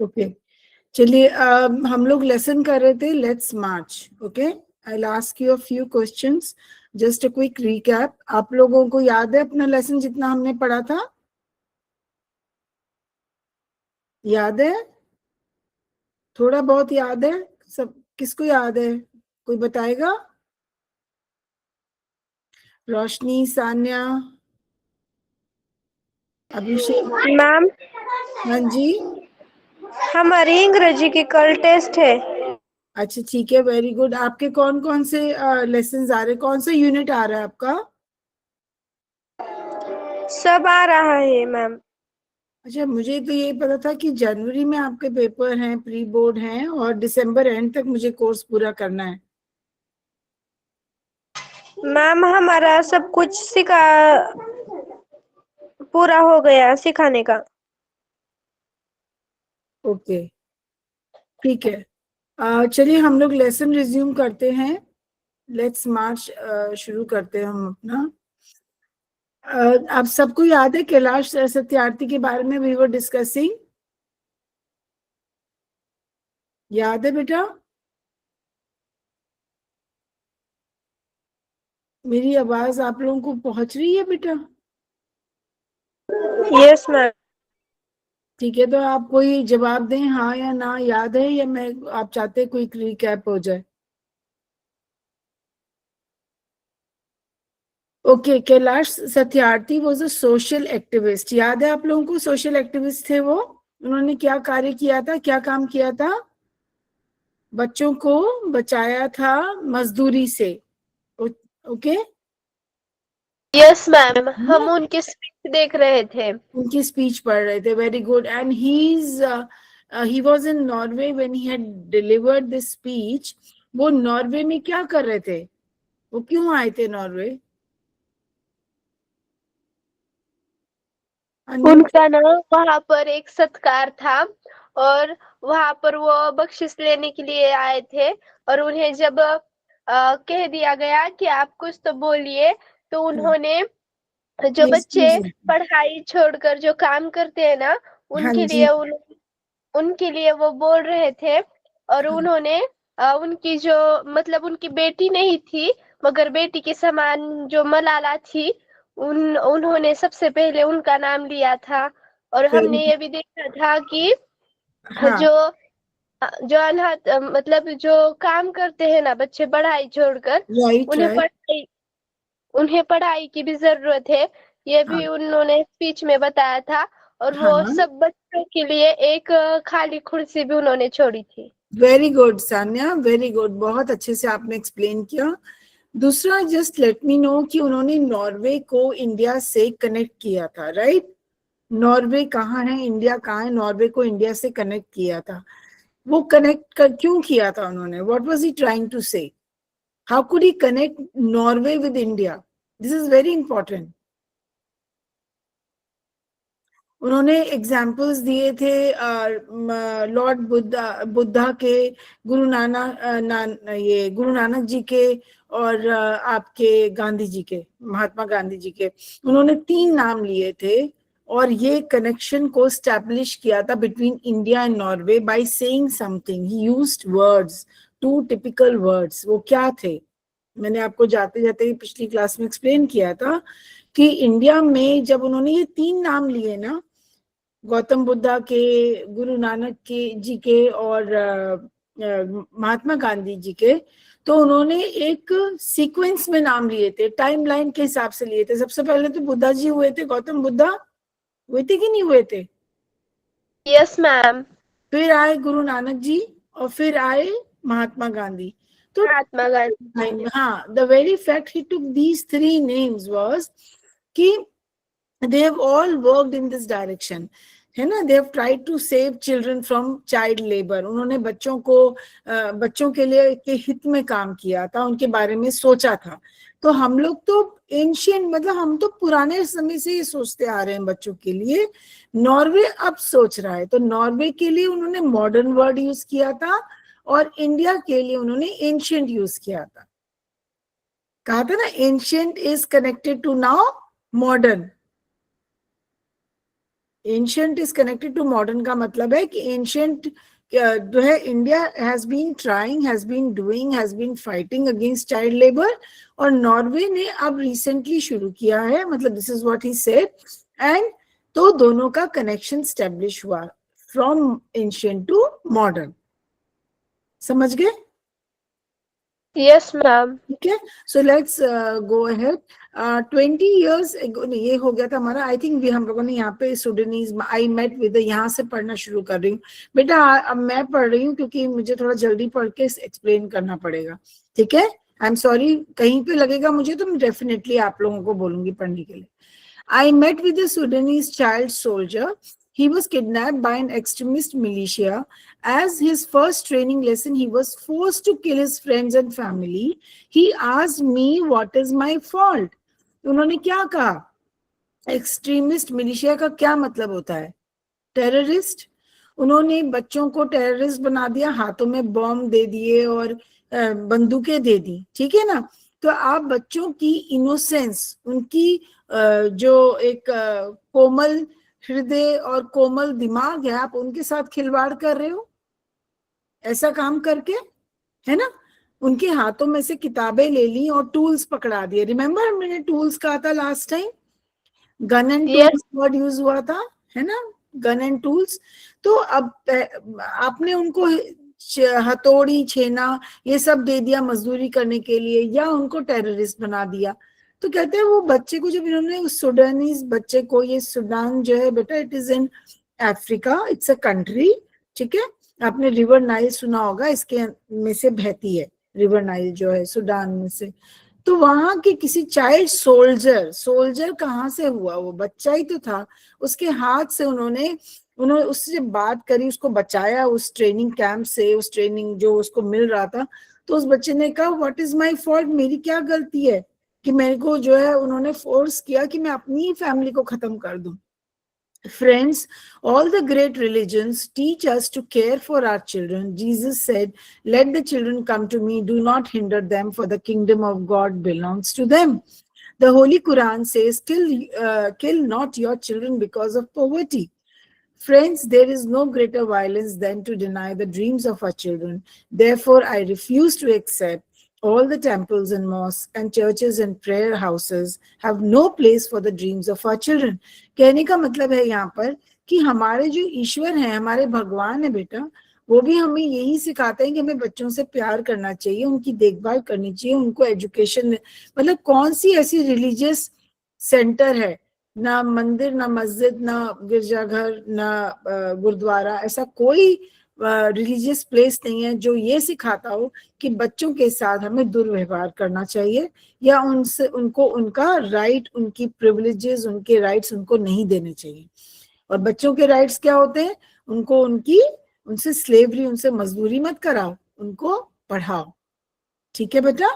Okay, चलिए हम लोग लेसन कर रहे थे let's March. Okay, I will ask you a few questions, just a quick recap. आप लोगों को याद है अपना लेसन जितना हमने पढ़ा था? याद है? थोड़ा बहुत याद है? सब किसको याद है? कोई बताएगा? रोशनी, सान्या, अभिषेक. मैम, हाँ जी. हमारी अंग्रेजी की कल टेस्ट है। अच्छा ठीक है, वेरी गुड. आपके कौन कौन से लेसन आ रहे, कौन सा यूनिट आ रहा है आपका? सब आ रहा है मैम। अच्छा, मुझे तो ये पता था कि जनवरी में आपके पेपर हैं, प्री बोर्ड हैं, और दिसंबर एंड तक मुझे कोर्स पूरा करना है. मैम, हमारा सब कुछ पूरा हो गया सिखाने का। ओके, ठीक है. चलिए हम लोग लेसन रिज्यूम करते हैं. लेट्स मार्च शुरू करते हैं हम अपना. आप सबको याद है कैलाश सत्यार्थी के बारे में वी वर डिस्कसिंग? याद है बेटा? मेरी आवाज आप लोगों को पहुंच रही है बेटा? Yes ma'am. ठीक है, तो आप कोई जवाब दें, हाँ या ना. याद है या मैं, आप चाहते हैं कोई रिकैप हो जाए? Okay, Kailash Satyarthi was a social activist. याद है आप लोगों को? सोशल एक्टिविस्ट थे वो. उन्होंने क्या कार्य किया था, क्या काम किया था? बच्चों को बचाया था मजदूरी से. ओके. यस मैम, हम उनकी स्पीच देख रहे थे। उनकी स्पीच पढ़ रहे थे. Very good. And he was in Norway when he had delivered this speech. वो नॉर्वे में क्या कर रहे थे? वो क्यों आए थे नॉर्वे? उनका ना वहाँ पर एक सत्कार था, और वहाँ पर वो बख्शिश लेने के लिए आए थे। और उन्हें जब कह दिया गया कि आप कुछ तो बोलिए, तो उन्होंने, जो बच्चे पढ़ाई छोड़कर जो काम करते हैं ना, हाँ उनके जी. लिए उनके लिए वो बोल रहे थे। और उन्होंने उनकी जो, मतलब उनकी बेटी नहीं थी, मगर बेटी के समान जो मलाला थी, उन्होंने सबसे पहले उनका नाम लिया था। और हमने ये भी देखा था कि हाँ, जो जो अनाथ, मतलब जो काम करते हैं ना बच्चे पढ़ाई छोड़कर, राइट उन्हें राइट. पढ़ाई उन्हें पढ़ाई की भी जरूरत है, ये हाँ भी उन्होंने स्पीच में बताया था। और वो हाँ, सब बच्चों के लिए एक खाली कुर्सी भी उन्होंने छोड़ी थी। Very good Sanya, very good. बहुत अच्छे से आपने एक्सप्लेन किया. दूसरा, जस्ट लेट मी नो कि उन्होंने नॉर्वे को इंडिया से कनेक्ट किया था, राइट? नॉर्वे कहाँ है, इंडिया कहाँ है? नॉर्वे को इंडिया से कनेक्ट किया था. वो कनेक्ट कर क्यों किया था उन्होंने? What was he trying to say? How could he connect Norway with India? This is very important. उन्होंने एग्जाम्पल्स दिए थे लॉर्ड बुद्धा के, गुरु नानक ये गुरु नानक जी के, और आपके गांधी जी के, महात्मा गांधी जी के. उन्होंने 3 नाम लिए थे, और ये कनेक्शन को स्टैब्लिश किया था between India and Norway by saying something. He used words, 2 typical words. वो क्या थे? मैंने आपको जाते जाते ही पिछली क्लास में एक्सप्लेन किया था कि इंडिया में जब उन्होंने ये 3 नाम लिए ना, गौतम बुद्धा के, गुरु नानक के जी के, और महात्मा गांधी जी के, तो उन्होंने एक सीक्वेंस में नाम लिए थे, टाइमलाइन के हिसाब से लिए थे. सबसे पहले तो बुद्धा जी हुए थे, गौतम बुद्धा हुए थे कि नहीं हुए थे? Yes ma'am. फिर आए गुरु नानक जी, और फिर आए महात्मा गांधी. तो महात्मा गांधी। हाँ, the very fact he took these 3 names was कि they have all worked in this direction, है ना. they have tried to save children from child labor. उन्होंने बच्चों को, बच्चों के लिए के हित में काम किया था, उनके बारे में सोचा था. तो हम लोग तो एंशियंट, मतलब हम तो पुराने समय से ये सोचते आ रहे हैं बच्चों के लिए. नॉर्वे अब सोच रहा है, तो नॉर्वे के लिए उन्होंने मॉडर्न वर्ड यूज किया था, और इंडिया के लिए उन्होंने एंशियंट यूज किया था. कहा था ना, ancient is connected to now modern. Ancient is connected to modern का मतलब है कि एंशियंट जो है, India has been trying, has been doing, has been fighting against child labour, और नॉर्वे ने अब रिसेंटली शुरू किया है, मतलब this is what he said, and तो दोनों का कनेक्शन स्टेब्लिश हुआ फ्रॉम एंशियंट टू मॉडर्न। समझ गए? Yes ma'am. ठीक है, so let's go ahead. 20 years ago, ये हो गया था हमारा, आई थिंक भी हम लोगों ने यहाँ पे सुडानीज, आई मेट विद, यहाँ से पढ़ना शुरू कर रही हूँ बेटा। अब मैं पढ़ रही हूँ क्योंकि मुझे थोड़ा जल्दी पढ़ के एक्सप्लेन करना पड़ेगा, ठीक है? आई एम सॉरी, कहीं पे लगेगा मुझे तो मैं डेफिनेटली आप लोगों को बोलूंगी पढ़ने के लिए। I met with a Sudanese child soldier. He was kidnapped by an extremist militia. As his first training lesson, he was forced to kill his friends and family. He asked me, what is my fault? उन्होंने क्या कहा? Extremist militia का क्या मतलब होता है? Terrorist. उन्होंने बच्चों को टेररिस्ट बना दिया, हाथों में बॉम्ब दे दिए और बंदूकें दे दी, ठीक है ना? तो आप बच्चों की इनोसेंस, उनकी जो एक कोमल हृदय और कोमल दिमाग है, आप उनके साथ खिलवाड़ कर रहे हो ऐसा काम करके, है ना? उनके हाथों में से किताबें ले ली और टूल्स पकड़ा दिए। रिमेम्बर मैंने टूल्स कहा था last time, gun and tools word use हुआ था, है ना? Gun and tools. तो अब आपने उनको हथौड़ी, छेना ये सब दे दिया मजदूरी करने के लिए, या उनको टेररिस्ट बना दिया। तो कहते हैं वो बच्चे को, जब इन्होंने उस सुडानीज बच्चे को, ये सुडान जो है बेटा, it is in Africa, it's a country, ठीक है? आपने रिवर नाइल सुना होगा, इसके में से बहती है रिवर नाइल जो है सुडान में से। तो वहां के किसी चाइल्ड सोल्जर, सोल्जर कहाँ से हुआ? वो बच्चा ही तो था, उसके हाथ से उन्होंने उससे बात करी, उसको बचाया उस ट्रेनिंग कैंप से, उस ट्रेनिंग जो उसको मिल रहा था। तो उस बच्चे ने कहा, व्हाट इज माय फॉल्ट? मेरी क्या गलती है कि मेरे को जो है उन्होंने फोर्स किया कि मैं अपनी फैमिली को खत्म कर दूं? Friends, all the great religions teach us to care for our children. Jesus said, let the children come to me, do not hinder them, for the kingdom of God belongs to them. The Holy Quran says, kill not your children because of poverty. Friends, there is no greater violence than to deny the dreams of our children. Therefore, I refuse to accept all the temples and mosques and churches and prayer houses have no place for the dreams of our children. कहने का मतलब है यहाँ पर कि हमारे जो ईश्वर हैं, हमारे भगवान है बेटा, वो भी हमें यही सिखाते हैं कि हमें बच्चों से प्यार करना चाहिए, उनकी देखभाल करनी चाहिए, उनको एजुकेशन, मतलब कौन सी ऐसी रिलीजियस सेंटर है, ना मंदिर, ना मस्जिद, ना गिरजाघर, ना गुरुद्वारा, ऐसा कोई रिलीजियस प्लेस नहीं है जो ये सिखाता हो कि बच्चों के साथ हमें दुर्व्यवहार करना चाहिए, या उनसे उनको उनका राइट, उनकी प्रिविलेजेस, उनके राइट्स उनको नहीं देने चाहिए। और बच्चों के राइट्स क्या होते हैं? उनको उनसे स्लेवरी, उनसे मजदूरी मत कराओ, उनको पढ़ाओ। ठीक है बेटा,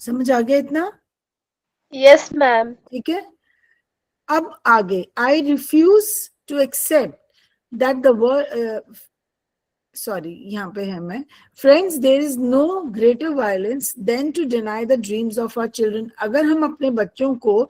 समझ आ गया इतना? Yes ma'am. ठीक है, अब आगे, I refuse to accept that the word, sorry यहाँ पे है मैं, friends, there is no greater violence than to deny the dreams of our children. अगर हम अपने बच्चों को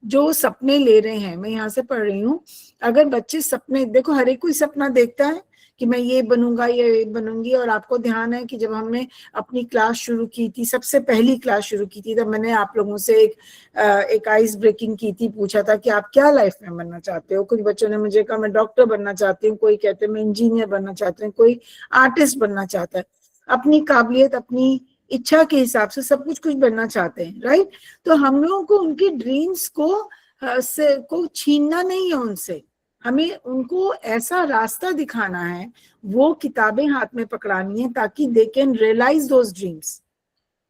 जो सपने ले रहे हैं, मैं यहाँ से पढ़ रही हूँ, अगर बच्चे सपने, देखो हर एक कोई सपना देखता है कि मैं ये बनूंगा, ये बनूंगी। और आपको ध्यान है कि जब हमने अपनी क्लास शुरू की थी, सबसे पहली क्लास शुरू की थी, तब मैंने आप लोगों से एक आइस ब्रेकिंग की थी, पूछा था कि आप क्या लाइफ में बनना चाहते हो। कुछ बच्चों ने मुझे कहा मैं डॉक्टर बनना चाहती हूँ, कोई कहते हैं मैं इंजीनियर बनना चाहती हूँ, कोई आर्टिस्ट बनना चाहता है। अपनी काबिलियत, अपनी इच्छा के हिसाब से सब कुछ बनना चाहते हैं, राइट? तो हम लोगों को उनकी ड्रीम्स को छीनना नहीं है उनसे, हमें उनको ऐसा रास्ता दिखाना है, वो किताबें हाथ में पकड़ानी है, ताकि they can realise those dreams,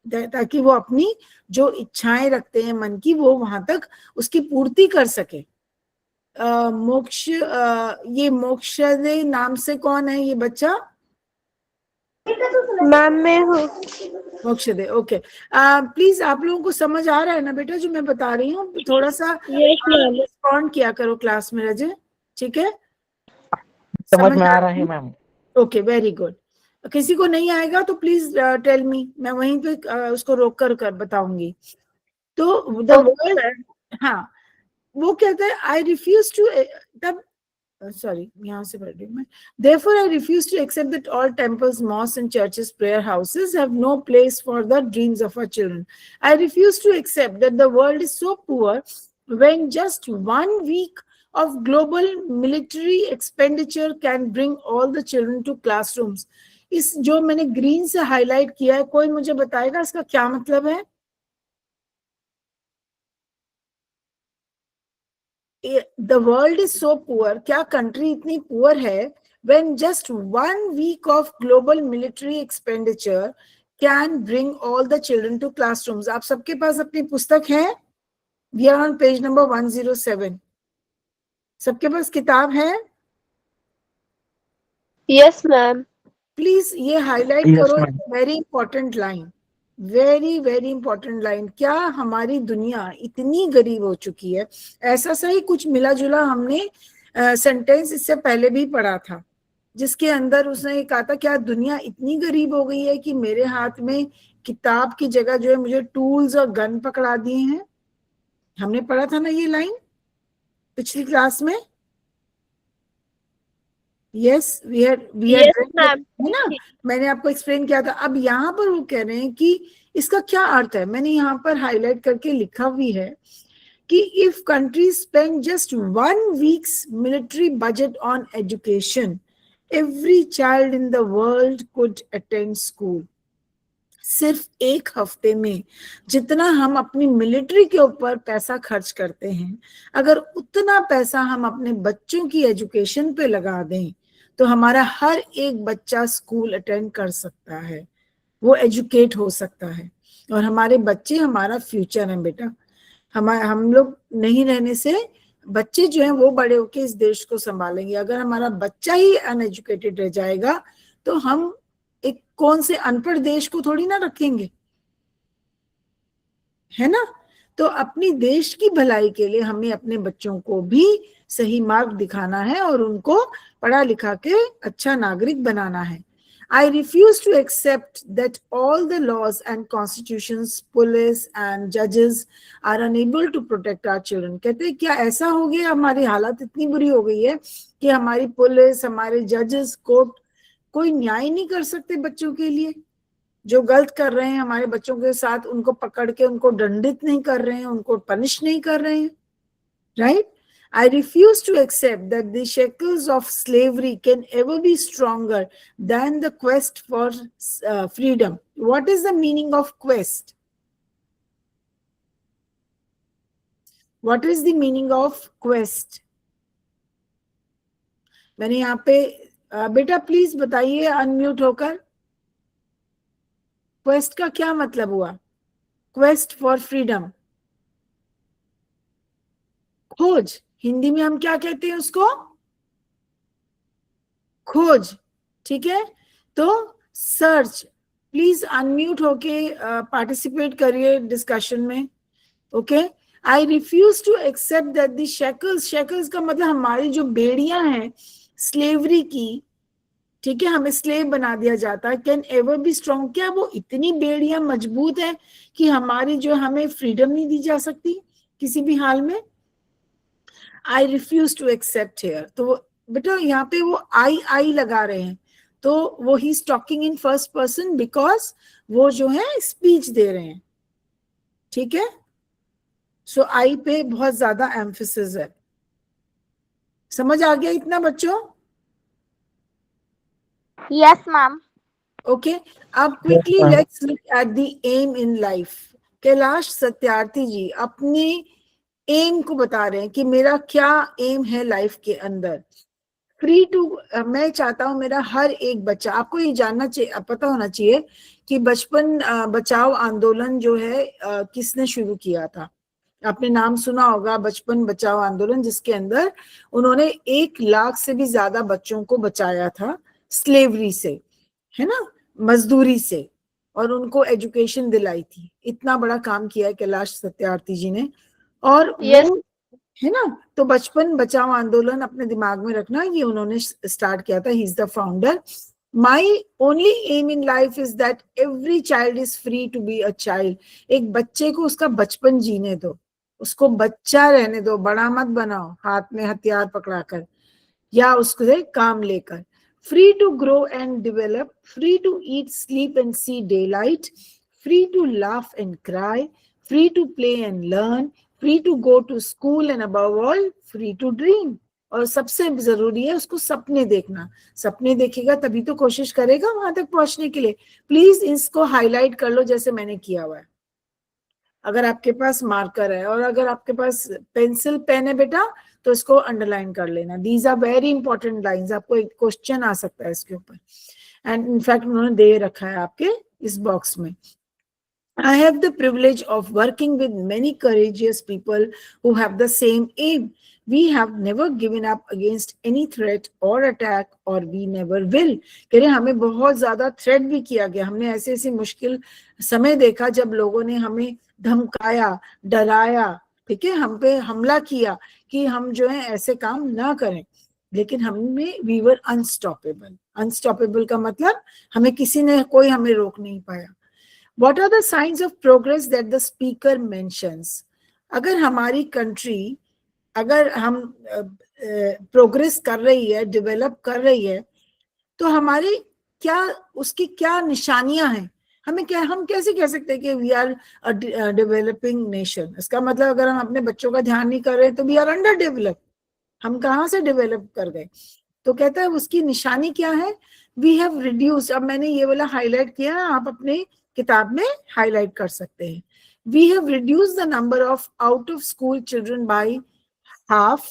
ताकि वो अपनी जो इच्छाएं रखते हैं मन की, वो वहां तक उसकी पूर्ति कर सके। मोक्ष, ये मोक्षदे नाम से कौन है ये बच्चा? मैम मैं हूँ। मोक्षदे, ओके। प्लीज आप लोगों को समझ आ रहा है ना बेटा जो मैं बता रही हूँ? थोड़ा सा रिस्पॉन्ड किया करो क्लास में रजे, ठीक है? समझ में आ रहा है मैम। Okay, very good. किसी को नहीं आएगा तो प्लीज टेल मी, मैं वहीं पे उसको रोक कर बताऊंगी। तो द वर्ड, हाँ, वो कहता है आई रिफ्यूज टू, तब sorry, यहाँ से पढ़ रही हूँ मैं. Therefore, I refuse to accept that all temples, mosques, and churches, prayer houses have no place for the dreams of our children. I refuse to accept that the world is so poor when just 1 week of global military expenditure can bring all the children to classrooms. इस जो मैंने green से highlight किया है, कोई मुझे बताएगा इसका क्या मतलब है? The world is so poor, क्या कंट्री इतनी पुअर है, when just 1 week of global military expenditure can bring all the children to classrooms. आप सबके पास अपनी पुस्तक है? We are on page number 107. सबके पास किताब है? Yes ma'am. प्लीज ये हाईलाइट Yes, करो, ma'am. Very important line, very very important line. क्या हमारी दुनिया इतनी गरीब हो चुकी है? ऐसा सही कुछ मिला जुला हमने सेंटेंस इससे पहले भी पढ़ा था, जिसके अंदर उसने ये कहा था, क्या दुनिया इतनी गरीब हो गई है कि मेरे हाथ में किताब की जगह जो है मुझे टूल्स और गन पकड़ा दिए हैं? हमने पढ़ा था ना ये लाइन पिछली क्लास में. Yes, we had yes ma'am. है ना, मैंने आपको एक्सप्लेन किया था. अब यहाँ पर वो कह रहे हैं कि इसका क्या अर्थ है. मैंने यहाँ पर हाईलाइट करके लिखा भी है कि if countries spend just 1 weeks military budget on education, every child in the world could attend school. सिर्फ 1 हफ्ते में जितना हम अपनी मिलिट्री के ऊपर पैसा खर्च करते हैं, अगर उतना पैसा हम अपने बच्चों की एजुकेशन पे लगा दें तो हमारा हर एक बच्चा स्कूल अटेंड कर सकता है, वो एजुकेट हो सकता है. और हमारे बच्चे हमारा फ्यूचर है बेटा. हम लोग नहीं रहने से बच्चे जो हैं वो बड़े होके इस देश को संभालेंगे. अगर हमारा बच्चा ही अनएजुकेटेड रह जाएगा तो हम एक कौन से अनपढ़ देश को थोड़ी ना रखेंगे, है ना. तो अपनी देश की भलाई के लिए हमें अपने बच्चों को भी सही मार्ग दिखाना है और उनको पढ़ा लिखा के अच्छा नागरिक बनाना है. I refuse to accept that all the laws and constitutions, police and judges are unable to protect our children. कहते हैं क्या ऐसा हो गया, हमारी हालत इतनी बुरी हो गई है कि हमारी पुलिस, हमारे जजेस, कोर्ट कोई न्याय नहीं कर सकते बच्चों के लिए? जो गलत कर रहे हैं हमारे बच्चों के साथ, उनको पकड़ के उनको दंडित नहीं कर रहे हैं, उनको पनिश नहीं कर रहे हैं, right? I refuse to accept that the shackles of slavery can ever be stronger than the quest for freedom. What is the meaning of quest? What is the meaning of quest? मैंने यहाँ पे बेटा please बताइए unmute होकर, quest का क्या मतलब हुआ? क्वेस्ट फॉर फ्रीडम, खोज. हिंदी में हम क्या कहते हैं उसको? खोज. ठीक है, तो सर्च. प्लीज अनम्यूट होके पार्टिसिपेट करिए डिस्कशन में. Okay. I refuse to accept that the shackles, shackles का मतलब हमारी जो बेड़ियां हैं स्लेवरी की, ठीक है, हमें स्लेव बना दिया जाता है, कैन एवर बी स्ट्रॉन्ग. क्या वो इतनी बेड़ियां मजबूत है कि हमारी जो हमें फ्रीडम नहीं दी जा सकती किसी भी हाल में? I refuse to accept here. तो बेटा यहाँ पे वो आई लगा रहे हैं, तो वो he talking in first person because वो जो है स्पीच दे रहे हैं. ठीक है, सो आई पे बहुत ज्यादा एम्फेसिस है. समझ आ गया इतना बच्चों? Yes ma'am. ओके. अब quickly let's look at the aim in life. Kailash Satyarthi ji अपने एम को बता रहे हैं कि मेरा क्या एम है लाइफ के अंदर. फ्री टू, मैं चाहता हूं मेरा हर एक बच्चा, आपको ये जानना चाहिए, पता होना चाहिए कि बचपन बचाओ आंदोलन जो है किसने शुरू किया था. आपने नाम सुना होगा बचपन बचाओ आंदोलन, जिसके अंदर उन्होंने 1 लाख से भी ज्यादा बच्चों को बचाया था स्लेवरी से, है ना, मजदूरी से, और उनको एजुकेशन दिलाई थी. इतना बड़ा काम किया है कैलाश सत्यार्थी जी ने. और Yes. वो है ना, तो बचपन बचाओ आंदोलन अपने दिमाग में रखना, ये उन्होंने स्टार्ट किया था. He is the founder. My only aim in life is that every child is free to be a child. एक बच्चे को उसका बचपन जीने दो, उसको बच्चा रहने दो, बड़ा मत बनाओ हाथ में हथियार पकड़ाकर या उससे काम लेकर। Free to grow and develop, free to eat sleep and see daylight, free to laugh and cry, free to play and learn, free to go to school and above all free to dream. और सबसे जरूरी है उसको सपने देखना, सपने देखेगा तभी तो कोशिश करेगा वहां तक पहुंचने के लिए। प्लीज इसको हाईलाइट कर लो जैसे मैंने किया हुआ है, अगर आपके पास मार्कर है, और अगर आपके पास पेंसिल पेन है बेटा तो इसको अंडरलाइन कर लेना। These are very important lines, आपको एक क्वेश्चन आ सकता है इसके ऊपर, एंड इनफैक्ट उन्होंने दे रखा है आपके इस बॉक्स में। I have the privilege of working with many courageous people who have the same aim. We have never given up against any threat or attack, or we never will. कह रहे हमें बहुत ज्यादा थ्रेट भी किया गया, हमने ऐसे ऐसे मुश्किल समय देखा जब लोगों ने हमें धमकाया, डराया, ठीक है, हम पे हमला किया कि हम जो है ऐसे काम ना करें, लेकिन हमें वी वर अनस्टॉपेबल। अनस्टॉपेबल का मतलब हमें किसी ने कोई हमें रोक नहीं पाया। What are the signs of progress that the speaker mentions? अगर हमारी कंट्री, अगर हम प्रोग्रेस कर रही है, डेवलप कर रही है, तो हमारे क्या, उसकी क्या निशानियां हैं? हमें क्या, हम कैसे कह सकते हैं कि वी आर डेवलपिंग नेशन? इसका मतलब अगर हम अपने बच्चों का ध्यान नहीं कर रहे तो वी आर अंडर डेवलप। हम कहाँ से डेवलप कर गए? तो कहता है उसकी निशानी क्या है? वी हैव रिड्यूस्ड, अब मैंने ये वाला हाईलाइट किया, आप अपने किताब में हाईलाइट कर सकते हैं। We have reduced the number of out of school children by half.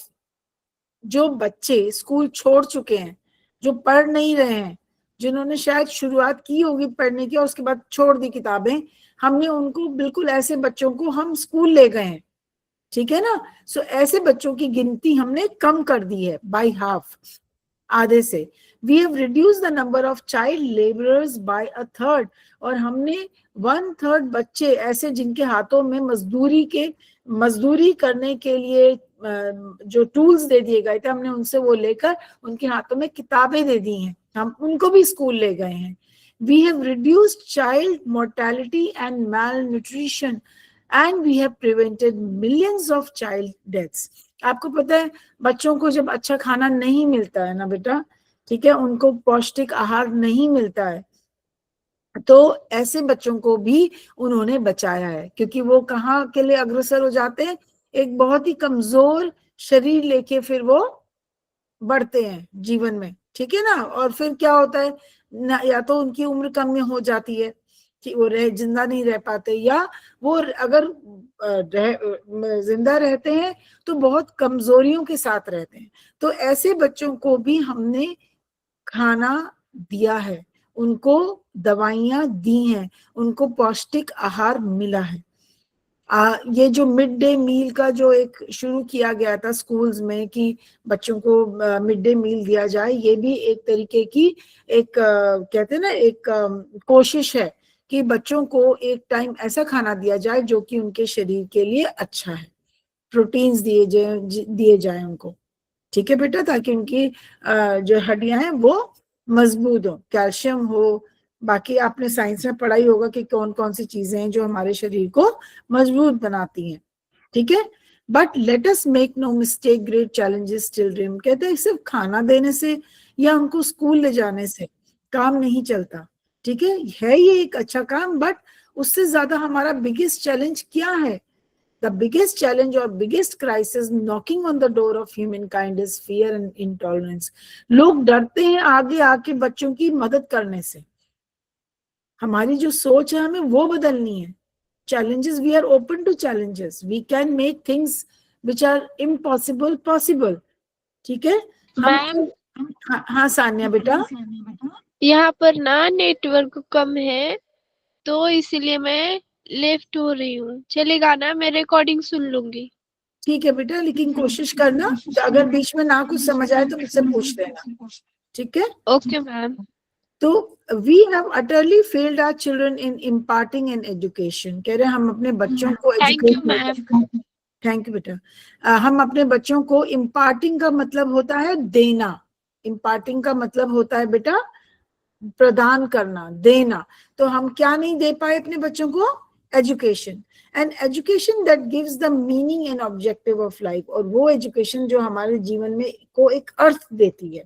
जो बच्चे स्कूल छोड़ चुके हैं, जो पढ़ नहीं रहे हैं, जिन्होंने शायद शुरुआत की होगी पढ़ने की और उसके बाद छोड़ दी किताबें, हमने उनको बिल्कुल ऐसे बच्चों को हम स्कूल ले गए हैं, ठीक है ना। सो ऐसे बच्चों की गिनती हमने कम कर दी है बाय हाफ, आधे से। We have reduce the number of child labourers by a third, और हमने 1/3 बच्चे ऐसे जिनके हाथों में मजदूरी करने के लिए जो टूल्स दे दिए गए थे, हमने उनसे वो लेकर उनके हाथों में किताबें दे दी हैं, हम उनको भी स्कूल ले गए हैं। We have reduced child mortality and malnutrition and we have prevented millions of child deaths. आपको पता है बच्चों को जब अच्छा खाना नहीं मिलता है ना बेटा, ठीक है, उनको पौष्टिक आहार नहीं मिलता है, तो ऐसे बच्चों को भी उन्होंने बचाया है, क्योंकि वो कहाँ के लिए अग्रसर हो जाते हैं? एक बहुत ही कमजोर शरीर लेके फिर वो बढ़ते हैं जीवन में, ठीक है ना। और फिर क्या होता है ना, या तो उनकी उम्र कम में हो जाती है कि वो जिंदा नहीं रह पाते, या वो अगर जिंदा रहते हैं तो बहुत कमजोरियों के साथ रहते हैं। तो ऐसे बच्चों को भी हमने खाना दिया है, उनको दवाइयां दी हैं, उनको पौष्टिक आहार मिला है। ये जो मिड डे मील का जो एक शुरू किया गया था स्कूल्स में कि बच्चों को मिड डे मील दिया जाए, ये भी एक तरीके की एक कहते हैं ना एक कोशिश है कि बच्चों को एक टाइम ऐसा खाना दिया जाए जो कि उनके शरीर के लिए अच्छा है, प्रोटीन्स दिए जाए उनको, ठीक है बेटा, ताकि उनकी जो हड्डियां हैं वो मजबूत हो, कैल्शियम हो। बाकी आपने साइंस में पढ़ा ही होगा कि कौन कौन सी चीजें हैं जो हमारे शरीर को मजबूत बनाती हैं, ठीक है। But let us make no mistake, great challenges still dream. कहते हैं सिर्फ खाना देने से या उनको स्कूल ले जाने से काम नहीं चलता, ठीक है ये एक अच्छा काम, बट उससे ज्यादा हमारा बिगेस्ट चैलेंज क्या है? The biggest challenge or biggest crisis knocking on the door of humankind is fear and intolerance. लोग डरते हैं आगे आके बच्चों की मदद करने से। हमारी जो सोच है हमें वो बदलनी है। Challenges, we are open to challenges. We can make things which are impossible possible. ठीक है? मैम हाँ सान्या बेटा, यहाँ पर ना नेटवर्क कम है तो इसीलिए मैं लेफ्ट हो रही हूँ। चलेगा ना, मैं रिकॉर्डिंग सुन लूंगी। ठीक है बेटा, लेकिन कोशिश करना अगर बीच में ना कुछ समझ आए तो मुझसे पूछ लेना, ठीक है। Okay ma'am. तो we have utterly failed our children in imparting an education. कह रहे हैं हम अपने बच्चों को thank you educate, ma'am. Thank you बेटा, हम अपने बच्चों को, इम्पार्टिंग का मतलब होता है देना, इम्पार्टिंग का मतलब होता है बेटा प्रदान करना, देना। तो हम क्या नहीं दे पाए अपने बच्चों को? Education. And education that gives the meaning and objective of life, और वो एजुकेशन जो हमारे जीवन में को एक अर्थ देती है,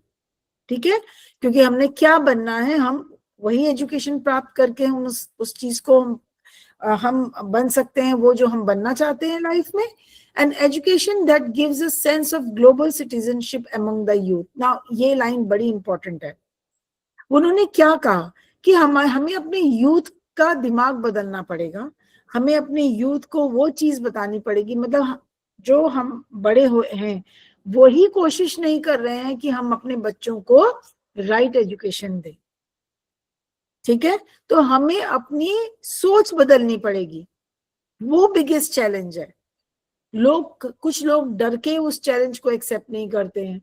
ठीक है, क्योंकि हमने क्या बनना है, हम वही एजुकेशन प्राप्त करके हम उस चीज को हम बन सकते हैं, वो जो हम बनना चाहते हैं लाइफ में. And education that gives a sense of global citizenship among the youth. Now ये लाइन बड़ी इंपॉर्टेंट है. उन्होंने क्या कहा कि हमें अपने यूथ का दिमाग बदलना पड़ेगा, हमें अपने यूथ को वो चीज बतानी पड़ेगी, मतलब जो हम बड़े हुए हैं वही कोशिश नहीं कर रहे हैं कि हम अपने बच्चों को राइट एजुकेशन दें, ठीक है, तो हमें अपनी सोच बदलनी पड़ेगी. वो बिगेस्ट चैलेंज है. कुछ लोग डर के उस चैलेंज को एक्सेप्ट नहीं करते हैं,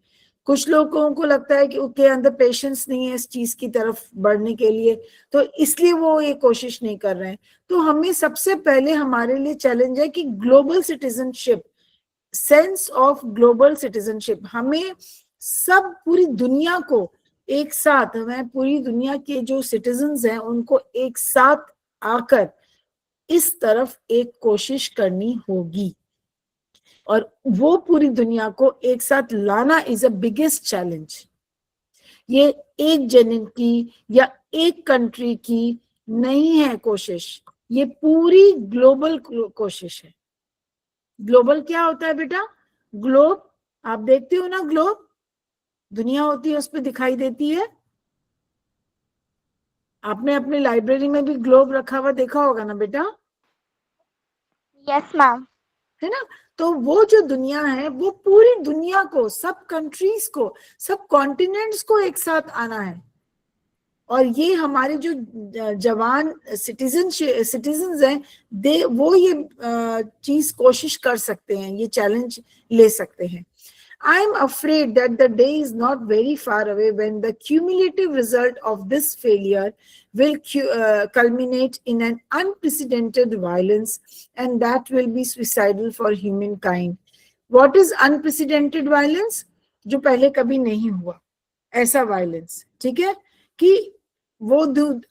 कुछ लोगों को लगता है कि उनके अंदर पेशेंस नहीं है इस चीज की तरफ बढ़ने के लिए, तो इसलिए वो ये कोशिश नहीं कर रहे हैं. तो हमें सबसे पहले हमारे लिए चैलेंज है कि global citizenship, sense of global citizenship, हमें सब पूरी दुनिया को एक साथ, हमें पूरी दुनिया के जो सिटीजन्स हैं उनको एक साथ आकर इस तरफ एक कोशिश करनी होगी, और वो पूरी दुनिया को एक साथ लाना इज अ बिगेस्ट चैलेंज. ये एक जन की या एक कंट्री की नहीं है कोशिश, ये पूरी ग्लोबल कोशिश है. ग्लोबल क्या होता है बेटा? ग्लोब, आप देखते हो ना, ग्लोब दुनिया होती है, उस पर दिखाई देती है. आपने अपने लाइब्रेरी में भी ग्लोब रखा हुआ देखा होगा ना बेटा? Yes ma'am. है ना? तो वो जो दुनिया है वो पूरी दुनिया को, सब कंट्रीज को, सब कॉन्टिनेंट्स को एक साथ आना है. और ये हमारे जो जवान सिटीजन्स हैं, वो ये चीज कोशिश कर सकते हैं, ये चैलेंज ले सकते हैं. I am afraid that the day is not very far away when the cumulative result of this failure will culminate in an unprecedented violence, and that will be suicidal for humankind. What is unprecedented violence? जो पहले कभी नहीं हुआ ऐसा violence, ठीक है, कि वो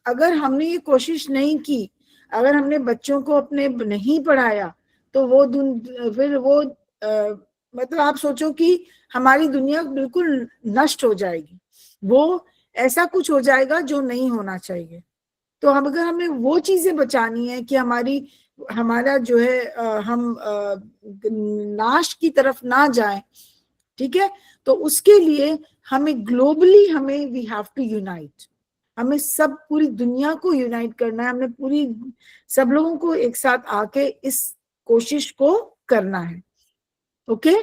अगर हमने ये कोशिश नहीं की, अगर हमने बच्चों को अपने नहीं पढ़ाया, तो वो फिर वो मतलब आप सोचो कि हमारी दुनिया बिल्कुल नष्ट हो जाएगी, वो ऐसा कुछ हो जाएगा जो नहीं होना चाहिए. तो हम अगर हमें वो चीजें बचानी है कि हमारा जो है हम नाश की ना जाए, ठीक है, तो उसके लिए हमें globally we have to unite. हमें सब पूरी दुनिया को यूनाइट करना है, हमें पूरी सब लोगों को एक साथ आके इस कोशिश को करना है. Okay,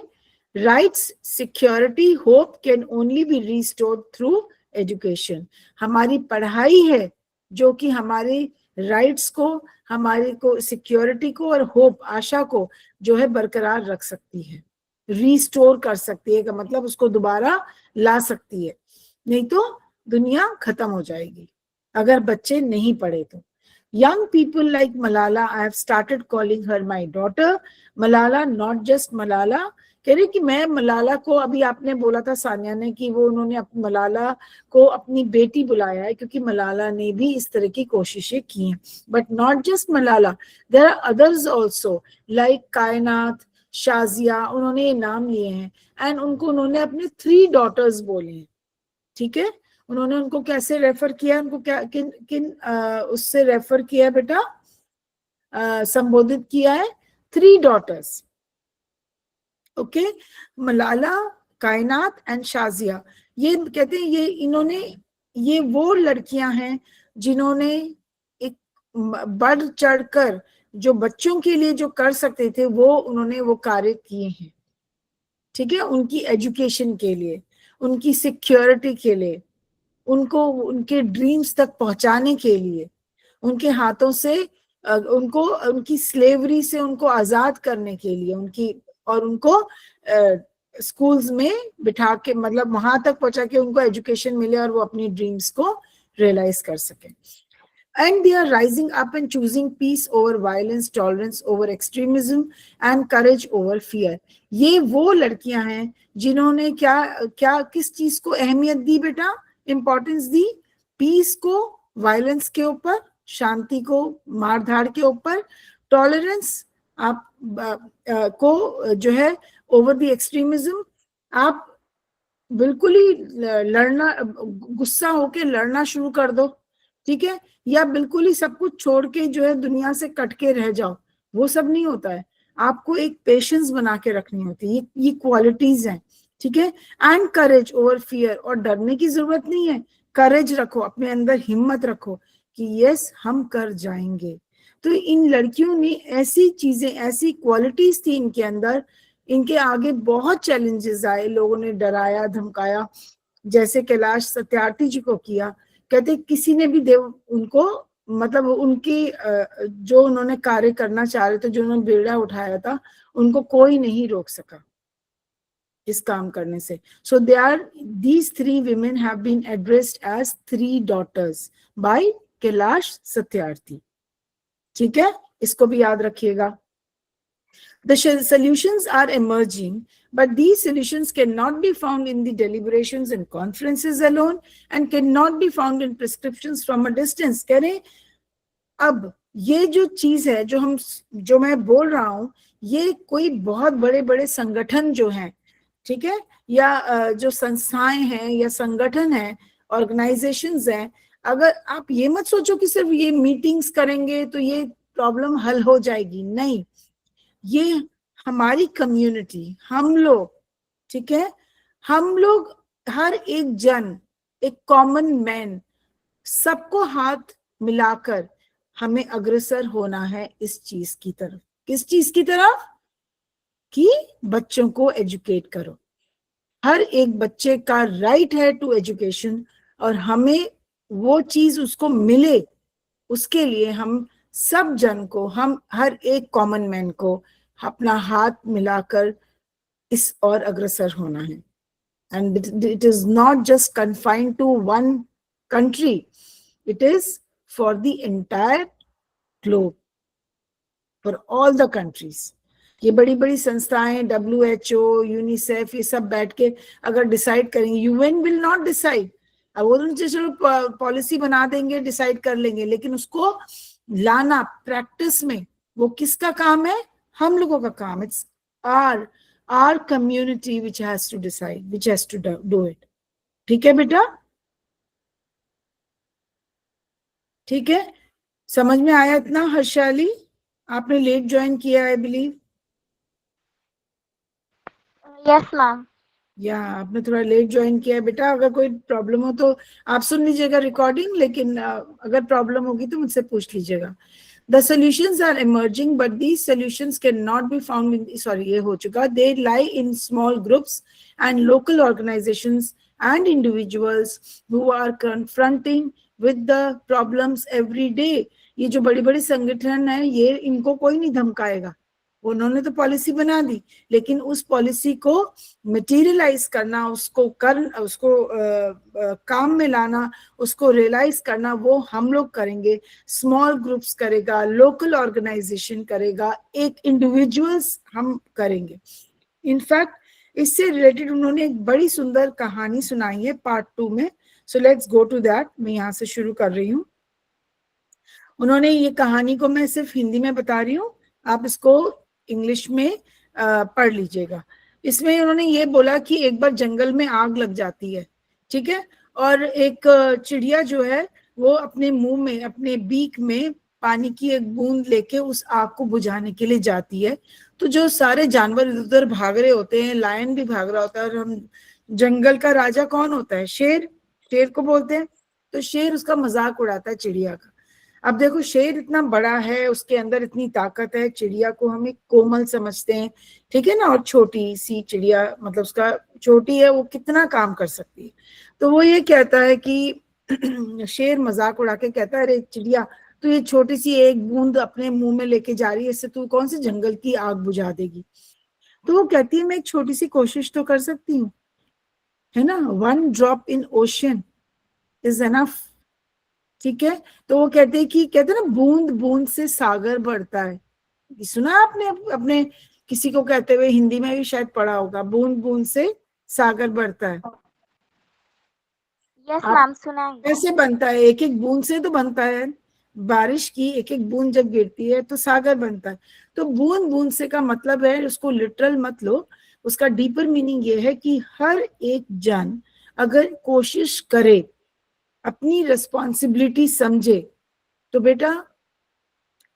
rights, security, hope can only be restored through education. हमारी पढ़ाई है जो कि हमारी राइट्स को, हमारे को सिक्योरिटी को और होप, आशा को जो है बरकरार रख सकती है, रिस्टोर कर सकती है, का मतलब उसको दोबारा ला सकती है. नहीं तो दुनिया खत्म हो जाएगी अगर बच्चे नहीं पढ़े तो. Young people like Malala, I have started calling her my daughter. Malala, not just Malala. कह रही कि मैं मलाला को, अभी आपने बोला था सानिया ने कि वो उन्होंने मलाला को अपनी बेटी बुलाया है क्योंकि मलाला ने भी इस तरह की कोशिशें की हैं. But not just Malala, there are others also like Kainat, Shazia, उन्होंने ये नाम लिए हैं. एंड उन्होंने अपने 3 daughters बोले हैं, ठीक है. उन्होंने उनको कैसे रेफर किया, उनको क्या किन उससे रेफर किया बेटा, संबोधित किया है? 3 daughters. ओके, मलाला, कायनात एंड शाजिया. ये कहते हैं ये वो लड़कियां हैं जिन्होंने एक बढ़ चढ़कर जो बच्चों के लिए जो कर सकते थे वो उन्होंने वो कार्य किए हैं, ठीक है, उनकी एजुकेशन के लिए, उनकी सिक्योरिटी के लिए, उनको उनके ड्रीम्स तक पहुंचाने के लिए, उनके हाथों से उनको उनकी स्लेवरी से उनको आजाद करने के लिए, उनको स्कूल्स में बिठा के, मतलब वहां तक पहुंचा के उनको एजुकेशन मिले और वो अपनी ड्रीम्स को रियलाइज कर सके. And they are rising up and choosing peace over violence, tolerance over extremism and courage over fear. ये वो लड़कियां हैं जिन्होंने किस चीज को अहमियत दी बेटा, इंपॉर्टेंस दी? पीस को वायलेंस के ऊपर, शांति को मार धाड़ के ऊपर, टॉलरेंस आप को जो है ओवर द एक्सट्रीमिज्म, आप बिल्कुल ही लड़ना, गुस्सा होके लड़ना शुरू कर दो, ठीक है, या बिल्कुल ही सब कुछ छोड़ के जो है दुनिया से कट के रह जाओ, वो सब नहीं होता है। आपको एक पेशेंस बना के रखनी होती है, ये क्वालिटीज हैं, ठीक है। एंड करेज ओवर फियर, और डरने की जरूरत नहीं है, करेज रखो, अपने अंदर हिम्मत रखो कि यस हम कर जाएंगे। तो इन लड़कियों ने ऐसी चीजें, ऐसी क्वालिटीज थी इनके अंदर, इनके आगे बहुत चैलेंजेस आए, लोगों ने डराया धमकाया, जैसे कैलाश सत्यार्थी जी को किया। कहते किसी ने भी देव उनको, मतलब उनकी जो उन्होंने कार्य करना चाह रहे थे, जो उन्होंने बेड़ा उठाया था, उनको कोई नहीं रोक सका इस काम करने से। सो these 3 women have been addressed as 3 daughters by Kailash Satyarthi, ठीक है, इसको भी याद रखिएगा। The solutions are emerging, but these solutions cannot be found in the deliberations and conferences alone, and cannot be found in prescriptions from a distance. कह रहे अब ये जो चीज है, जो मैं बोल रहा हूं, ये कोई बहुत बड़े बड़े संगठन जो हैं, ठीक है, या जो संस्थाएं हैं या संगठन हैं, ऑर्गेनाइजेशंस हैं, अगर आप ये मत सोचो कि सिर्फ ये मीटिंग्स करेंगे तो ये प्रॉब्लम हल हो जाएगी, नहीं। ये हमारी कम्युनिटी, हम लोग, ठीक है, हम लोग हर एक जन, एक कॉमन मैन, सबको हाथ मिलाकर हमें अग्रसर होना है इस चीज की तरफ। किस चीज की तरफ? कि बच्चों को एजुकेट करो। हर एक बच्चे का राइट है टू एजुकेशन, और हमें वो चीज उसको मिले, उसके लिए हम सब जन को, हम हर एक कॉमन मैन को अपना हाथ मिलाकर इस और अग्रसर होना है। And it is not just confined to one country, it is for the entire globe, for all the countries. ये बड़ी बड़ी संस्थाएं, WHO, यूनिसेफ, ये सब बैठ के अगर डिसाइड करेंगे, यूएन विल नॉट डिसाइड। अब वो तो चलो पॉलिसी बना देंगे, डिसाइड कर लेंगे, लेकिन उसको लाना प्रैक्टिस में, वो किसका काम है? हम लोगों का काम। It's our community which has to decide, which has to do it. ठीक है बेटा, ठीक है, समझ में आया इतना? हर्षाली, आपने लेट ज्वाइन किया आई बिलीव। Yes ma'am. या आपने थोड़ा लेट ज्वाइन किया है बेटा। अगर कोई प्रॉब्लम हो तो आप सुन लीजिएगा रिकॉर्डिंग, लेकिन अगर प्रॉब्लम होगी तो मुझसे पूछ लीजिएगा। The solutions are emerging, but these solutions cannot be found in, sorry, ये हो चुका, they lie in small groups and local organizations and individuals who are confronting with the problems every day. ये जो बड़ी बड़ी संगठन है, ये इनको कोई नहीं धमकाएगा, उन्होंने तो पॉलिसी बना दी, लेकिन उस पॉलिसी को मटेरियलाइज करना, उसको काम में लाना, उसको रियलाइज करना, वो हम लोग करेंगे। स्मॉल ग्रुप्स करेगा, लोकल ऑर्गेनाइजेशन करेगा, एक इंडिविजुअल्स हम करेंगे। इनफैक्ट इससे रिलेटेड उन्होंने एक बड़ी सुंदर कहानी सुनाई है पार्ट 2 में। So let's go to that. मैं यहाँ से शुरू कर रही हूँ। उन्होंने ये कहानी को, मैं सिर्फ हिंदी में बता रही हूँ, आप इसको इंग्लिश में पढ़ लीजिएगा। इसमें उन्होंने ये बोला कि एक बार जंगल में आग लग जाती है, ठीक है, और एक चिड़िया जो है वो अपने मुंह में, अपने बीक में पानी की एक बूंद लेके उस आग को बुझाने के लिए जाती है। तो जो सारे जानवर इधर उधर भाग रहे होते हैं, लायन भी भाग रहा होता है, और हम जंगल का राजा कौन होता है? शेर, शेर को बोलते हैं। तो शेर उसका मजाक उड़ाता है चिड़िया का। अब देखो, शेर इतना बड़ा है, उसके अंदर इतनी ताकत है, चिड़िया को हम एक कोमल समझते हैं, ठीक है ना, और छोटी सी चिड़िया, मतलब उसका छोटी है, वो कितना काम कर सकती है। तो वो ये कहता है कि शेर मजाक उड़ा के कहता है, अरे चिड़िया, तू ये छोटी सी एक बूंद अपने मुंह में लेके जा रही है, इससे तू कौन सी जंगल की आग बुझा देगी? तो वो कहती है, मैं एक छोटी सी कोशिश तो कर सकती हूँ, है ना, 1 drop in ocean is enough, ठीक है। तो वो कहते हैं ना, बूंद बूंद से सागर बढ़ता है। सुना आपने अपने किसी को कहते हुए? हिंदी में भी शायद पढ़ा होगा, बूंद बूंद से सागर बढ़ता है। यस मैम, सुना है। कैसे बनता है? एक एक बूंद से तो बनता है। बारिश की एक एक बूंद जब गिरती है तो सागर बनता है। तो बूंद बूंद से का मतलब है, उसको लिटरल मत लो, उसका डीपर मीनिंग ये है कि हर एक जन अगर कोशिश करे, अपनी रिस्पॉन्सिबिलिटी समझे, तो बेटा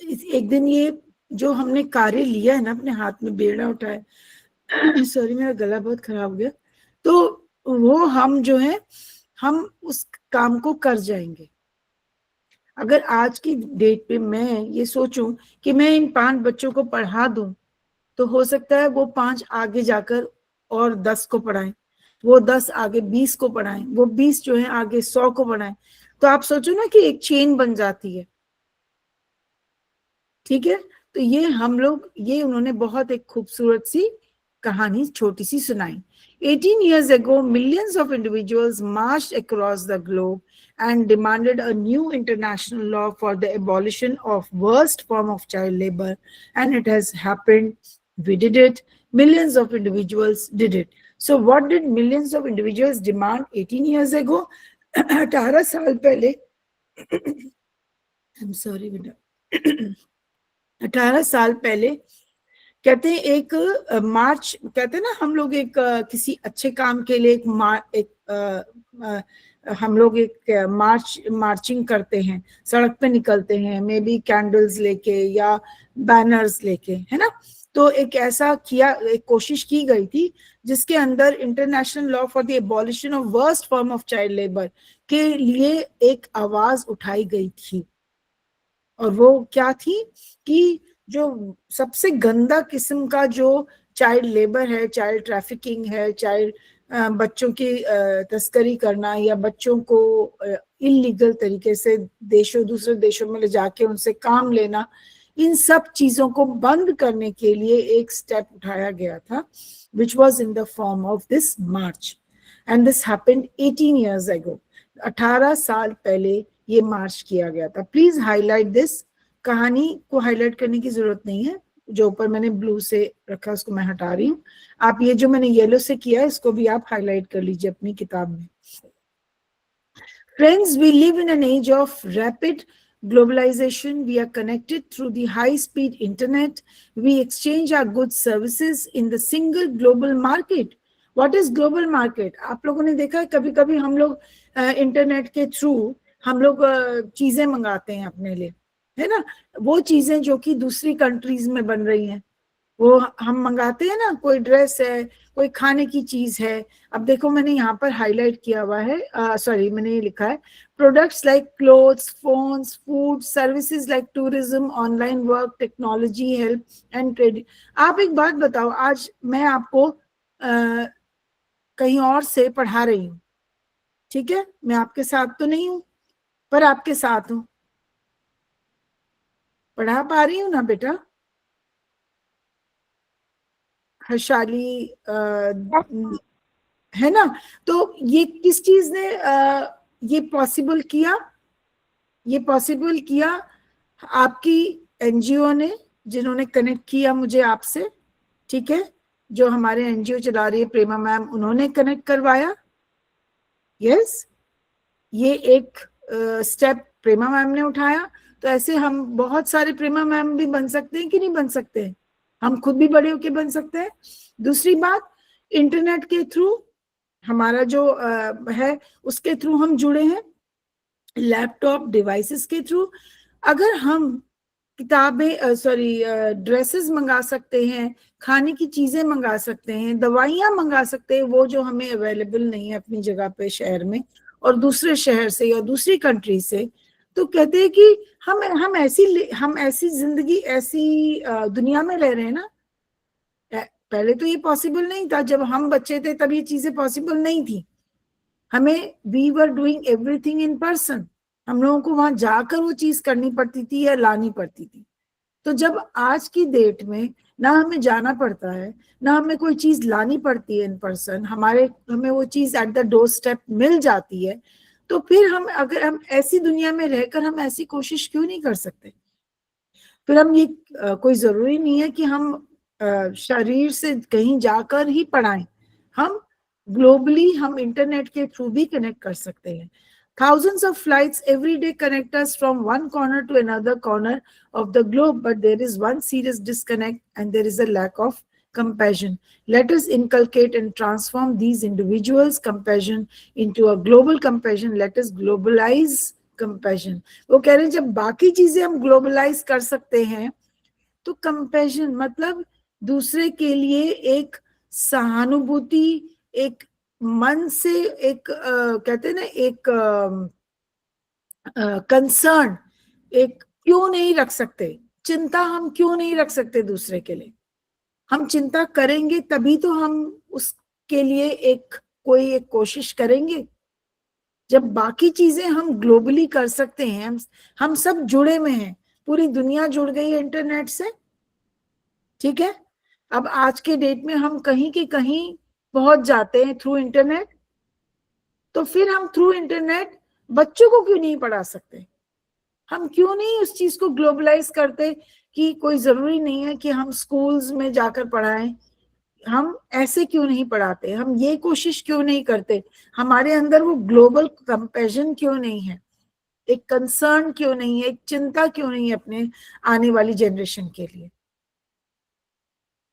एक दिन ये जो हमने कार्य लिया है ना, अपने हाथ में बेड़ा उठाया सॉरी मेरा गला बहुत खराब हो गया, तो वो हम जो है हम उस काम को कर जाएंगे। अगर आज की डेट पे मैं ये सोचूं कि मैं इन 5 बच्चों को पढ़ा दूं, तो हो सकता है वो 5 आगे जाकर और 10 को पढ़ाएं, वो 10 आगे 20 को पढ़ाएं, वो 20 जो है आगे 100 को पढ़ाएं। तो आप सोचो ना कि एक चेन बन जाती है। ठीक है, तो ये हम लोग, ये उन्होंने बहुत एक खूबसूरत सी कहानी छोटी सी सुनाई। 18 years ago, millions of individuals marched across the globe and demanded a new international law for the abolition of worst form of child labor. And it has happened. We did it. Millions of individuals did it. So what did millions of individuals demand 18 years ago? 18 साल पहले I'm sorry बेटा 18 साल पहले कहते हैं एक मार्च, कहते हैं ना हम लोग एक किसी अच्छे काम के लिए हम लोग एक मार्चिंग करते हैं, सड़क पे निकलते हैं, मे बी कैंडल्स लेके या बैनर्स लेके, है ना। तो एक ऐसा किया, एक कोशिश की गई थी जिसके अंदर international law for the abolition of worst form of child labour के लिए एक आवाज उठाई गई थी। और वो क्या थी कि जो सबसे गंदा किस्म का जो चाइल्ड लेबर है, चाइल्ड ट्रैफिकिंग है, चाइल्ड बच्चों की तस्करी करना या बच्चों को इलीगल तरीके से दूसरे देशों में ले जाके उनसे काम लेना, इन सब चीजों को बंद करने के लिए एक स्टेप उठाया गया था, which was in the form of this march. And this happened 18 years ago. 18 साल पहले ये मार्च किया गया था। Please highlight this. कहानी को हाईलाइट करने की जरूरत नहीं है, जो ऊपर मैंने ब्लू से रखा उसको मैं हटा रही हूँ। आप ये जो मैंने येलो से किया इसको भी आप हाईलाइट कर लीजिए अपनी किताब में। Friends, we live in an age of rapid globalization. We are connected through the high-speed internet. We exchange our goods services in the single global market. What is global market? आप लोगों ने देखा है कभी कभी हम लोग इंटरनेट के थ्रू हम लोग चीजें मंगाते हैं अपने लिए, है ना। वो चीजें जो कि दूसरी कंट्रीज में बन रही हैं वो हम मंगाते हैं ना। कोई ड्रेस है, कोई खाने की चीज है। अब देखो मैंने यहाँ पर हाईलाइट किया हुआ है, सॉरी मैंने ये लिखा है, products like clothes, phones, food, services like tourism, online work, technology, help and trade. आप एक बात बताओ, आज मैं आपको कहीं और से पढ़ा रही हूँ, ठीक है, मैं आपके साथ तो नहीं हूँ पर आपके साथ हूँ, पढ़ा पा रही हूँ ना बेटा। हर्षाली है ना। तो ये किस चीज ने ये पॉसिबल किया? ये पॉसिबल किया आपकी एनजीओ ने, जिन्होंने कनेक्ट किया मुझे आपसे, ठीक है, जो हमारे एनजीओ चला रही है प्रेमा मैम, उन्होंने कनेक्ट करवाया। यस, ये एक स्टेप प्रेमा मैम ने उठाया। तो ऐसे हम बहुत सारे प्रेमा मैम भी बन सकते हैं कि नहीं बन सकते हैं? हम खुद भी बड़े होके बन सकते हैं। दूसरी बात, इंटरनेट के थ्रू हमारा जो है उसके थ्रू हम जुड़े हैं, लैपटॉप डिवाइसेस के थ्रू। अगर हम किताबें ड्रेसेस मंगा सकते हैं, खाने की चीजें मंगा सकते हैं, दवाइयां मंगा सकते हैं, वो जो हमें अवेलेबल नहीं है अपनी जगह पे शहर में, और दूसरे शहर से या दूसरी कंट्री से, तो कहते हैं कि हम ऐसी जिंदगी, ऐसी दुनिया में रह रहे हैं ना। पहले तो ये पॉसिबल नहीं था, जब हम बच्चे थे तब ये चीजें पॉसिबल नहीं थी। हमें we were doing everything in person, हम लोगों को वहां जाकर वो चीज करनी पड़ती थी या लानी पड़ती थी। तो जब आज की डेट में ना हमें जाना पड़ता है, ना हमें कोई चीज लानी पड़ती है इन पर्सन, हमें वो चीज एट द डोर स्टेप मिल जाती है, तो फिर अगर हम ऐसी दुनिया में रहकर हम ऐसी कोशिश क्यों नहीं कर सकते? फिर हम ये कोई जरूरी नहीं है कि हम शरीर से कहीं जाकर ही पढ़ाएं, हम ग्लोबली हम इंटरनेट के थ्रू भी कनेक्ट कर सकते हैं। Thousands of flights every day connect us from one corner to another corner of the globe, but there is one serious disconnect, and there is a lack of compassion. Let us inculcate and transform these individuals' compassion into a global compassion. Let us globalize compassion. वो कह रहे हैं जब बाकी चीजें हम globalise कर सकते हैं तो कंपैशन मतलब दूसरे के लिए एक सहानुभूति, एक मन से एक कहते हैं ना एक कंसर्न, एक क्यों नहीं रख सकते, चिंता हम क्यों नहीं रख सकते दूसरे के लिए? हम चिंता करेंगे तभी तो हम उसके लिए एक कोशिश करेंगे। जब बाकी चीजें हम ग्लोबली कर सकते हैं, हम सब जुड़े में हैं, पूरी दुनिया जुड़ गई है इंटरनेट से, ठीक है। अब आज के डेट में हम कहीं के कहीं पहुंच जाते हैं थ्रू इंटरनेट, तो फिर हम थ्रू इंटरनेट बच्चों को क्यों नहीं पढ़ा सकते? हम क्यों नहीं उस चीज को ग्लोबलाइज करते कि कोई जरूरी नहीं है कि हम स्कूल्स में जाकर पढ़ाएं? हम ऐसे क्यों नहीं पढ़ाते? हम ये कोशिश क्यों नहीं करते? हमारे अंदर वो ग्लोबल कंपैशन क्यों नहीं है? एक कंसर्न क्यों नहीं है? एक चिंता क्यों नहीं है अपने आने वाली जनरेशन के लिए?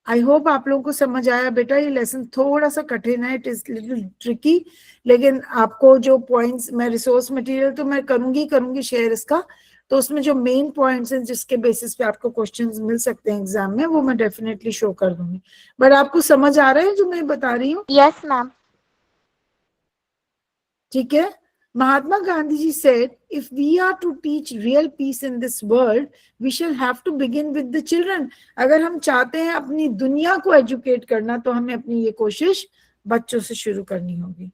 आई होप आप लोगों को समझ आया। बेटा ये लेसन थोड़ा सा कठिन है, इट इज लिटिल ट्रिकी, लेकिन आपको जो पॉइंट्स, मैं रिसोर्स मटेरियल तो मैं करूंगी शेयर इसका, तो उसमें जो मेन पॉइंट्स हैं जिसके बेसिस पे आपको क्वेश्चंस मिल सकते हैं एग्जाम में, वो मैं डेफिनेटली शो कर दूंगी। बट आपको समझ आ रहा है जो मैं बता रही हूँ? Yes, ma'am. ठीक है। Mahatma Gandhi ji said, if we are to teach real peace in this world, we shall have to begin with the children. अगर हम चाहते हैं अपनी दुनिया को एजुकेट करना, तो हमें अपनी ये कोशिश बच्चों से शुरू करनी होगी।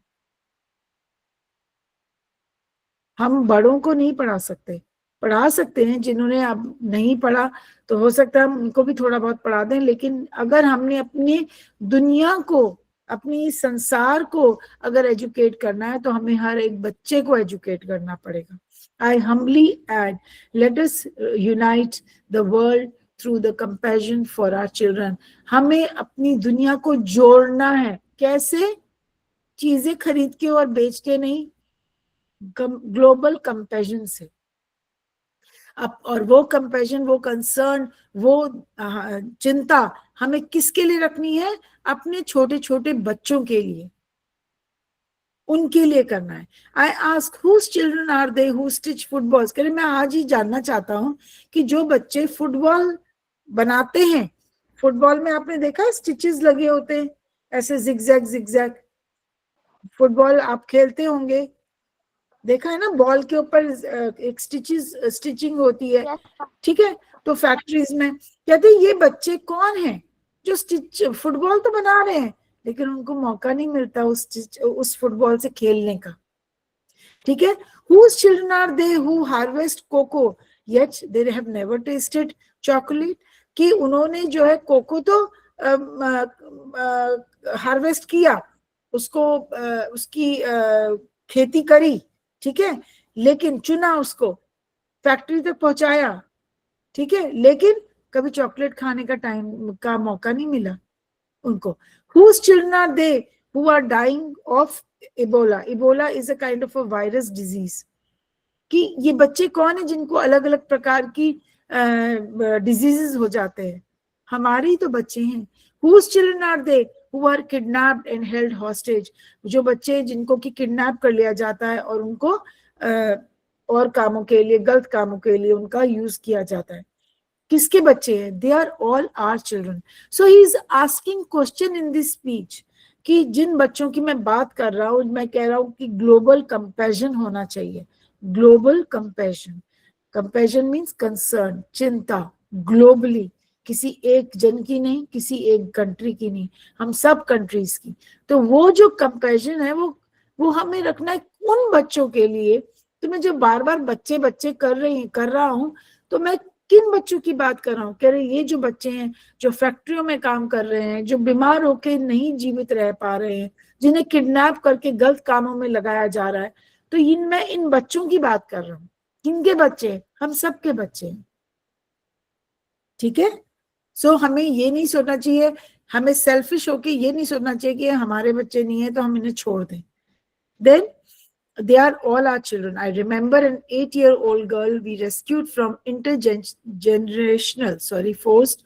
हम बड़ों को नहीं पढ़ा सकते, पढ़ा सकते हैं जिन्होंने अब नहीं पढ़ा, तो हो सकता है हम उनको भी थोड़ा बहुत पढ़ा दें, लेकिन अगर हमने अपनी दुनिया को, अपनी संसार को अगर एजुकेट करना है, तो हमें हर एक बच्चे को एजुकेट करना पड़ेगा। I humbly add, let us unite the world through the compassion for our children. हमें अपनी दुनिया को जोड़ना है। कैसे? चीजें खरीद के और बेच के नहीं, ग्लोबल कंपैशन से। अब और वो कंपैशन, वो कंसर्न, वो चिंता हमें किसके लिए रखनी है? अपने छोटे छोटे बच्चों के लिए, उनके लिए करना है। I ask whose children are they who stitch footballs? कह रहे मैं आज ही जानना चाहता हूँ कि जो बच्चे फुटबॉल बनाते हैं, फुटबॉल में आपने देखा स्टिचेस लगे होते हैं ऐसे जिगजैग जिगजैग, फुटबॉल आप खेलते होंगे, देखा है ना, बॉल के ऊपर एक स्टिचिंग होती है, Yes, ma'am. ठीक है। तो फैक्ट्रीज में कहते हैं ये बच्चे कौन हैं जो फुटबॉल तो बना रहे हैं, लेकिन उनको मौका नहीं मिलता उस फुटबॉल से खेलने का, ठीक है। Whose children are they who harvest cocoa yet they have never tasted chocolate? कि उन्होंने जो है कोको तो हार्वेस्ट किया, उसको उसकी खेती करी, ठीक है, लेकिन चुना, उसको फैक्ट्री तक पहुंचाया, ठीक है, लेकिन कभी चॉकलेट खाने का टाइम का मौका नहीं मिला उनको। Whose children are they who are dying of Ebola? Ebola is a kind of a virus disease. कि ये बच्चे कौन है जिनको अलग अलग प्रकार की डिजीजेस हो जाते हैं? हमारे ही तो बच्चे हैं। Whose children are they who are kidnapped and held hostage? जो बच्चे जिनको कि किडनैप कर लिया जाता है और उनको और कामों के लिए, गलत कामों के लिए उनका यूज किया जाता है। किसके बच्चे हैं? They are all our children. So he is asking question in this speech कि जिन बच्चों की मैं बात कर रहा हूँ, मैं कह रहा हूँ कि ग्लोबल कंपैशन होना चाहिए। Global compassion, compassion means concern, चिंता, ग्लोबली, किसी एक जन की नहीं, किसी एक कंट्री की नहीं, हम सब कंट्रीज की। तो वो जो कंपैशन है वो हमें रखना है उन बच्चों के लिए। तो मैं जो बार बार बच्चे बच्चे कर रहा हूँ, तो मैं किन बच्चों की बात कर रहा हूँ? कह रहे ये जो बच्चे हैं जो फैक्ट्रियों में काम कर रहे हैं, जो बीमार होके नहीं जीवित रह पा रहे हैं, जिन्हें किडनैप करके गलत कामों में लगाया जा रहा है, तो मैं इन बच्चों की बात कर रहा हूँ। किनके बच्चे? हम सबके बच्चे हैं, ठीक है। सो हमें ये नहीं सोचना चाहिए, हमें सेल्फिश होके ये नहीं सोचना चाहिए कि हमारे बच्चे नहीं है तो हम इन्हें छोड़ दें। Then they are all our children. I remember an 8-year-old girl we rescued from forced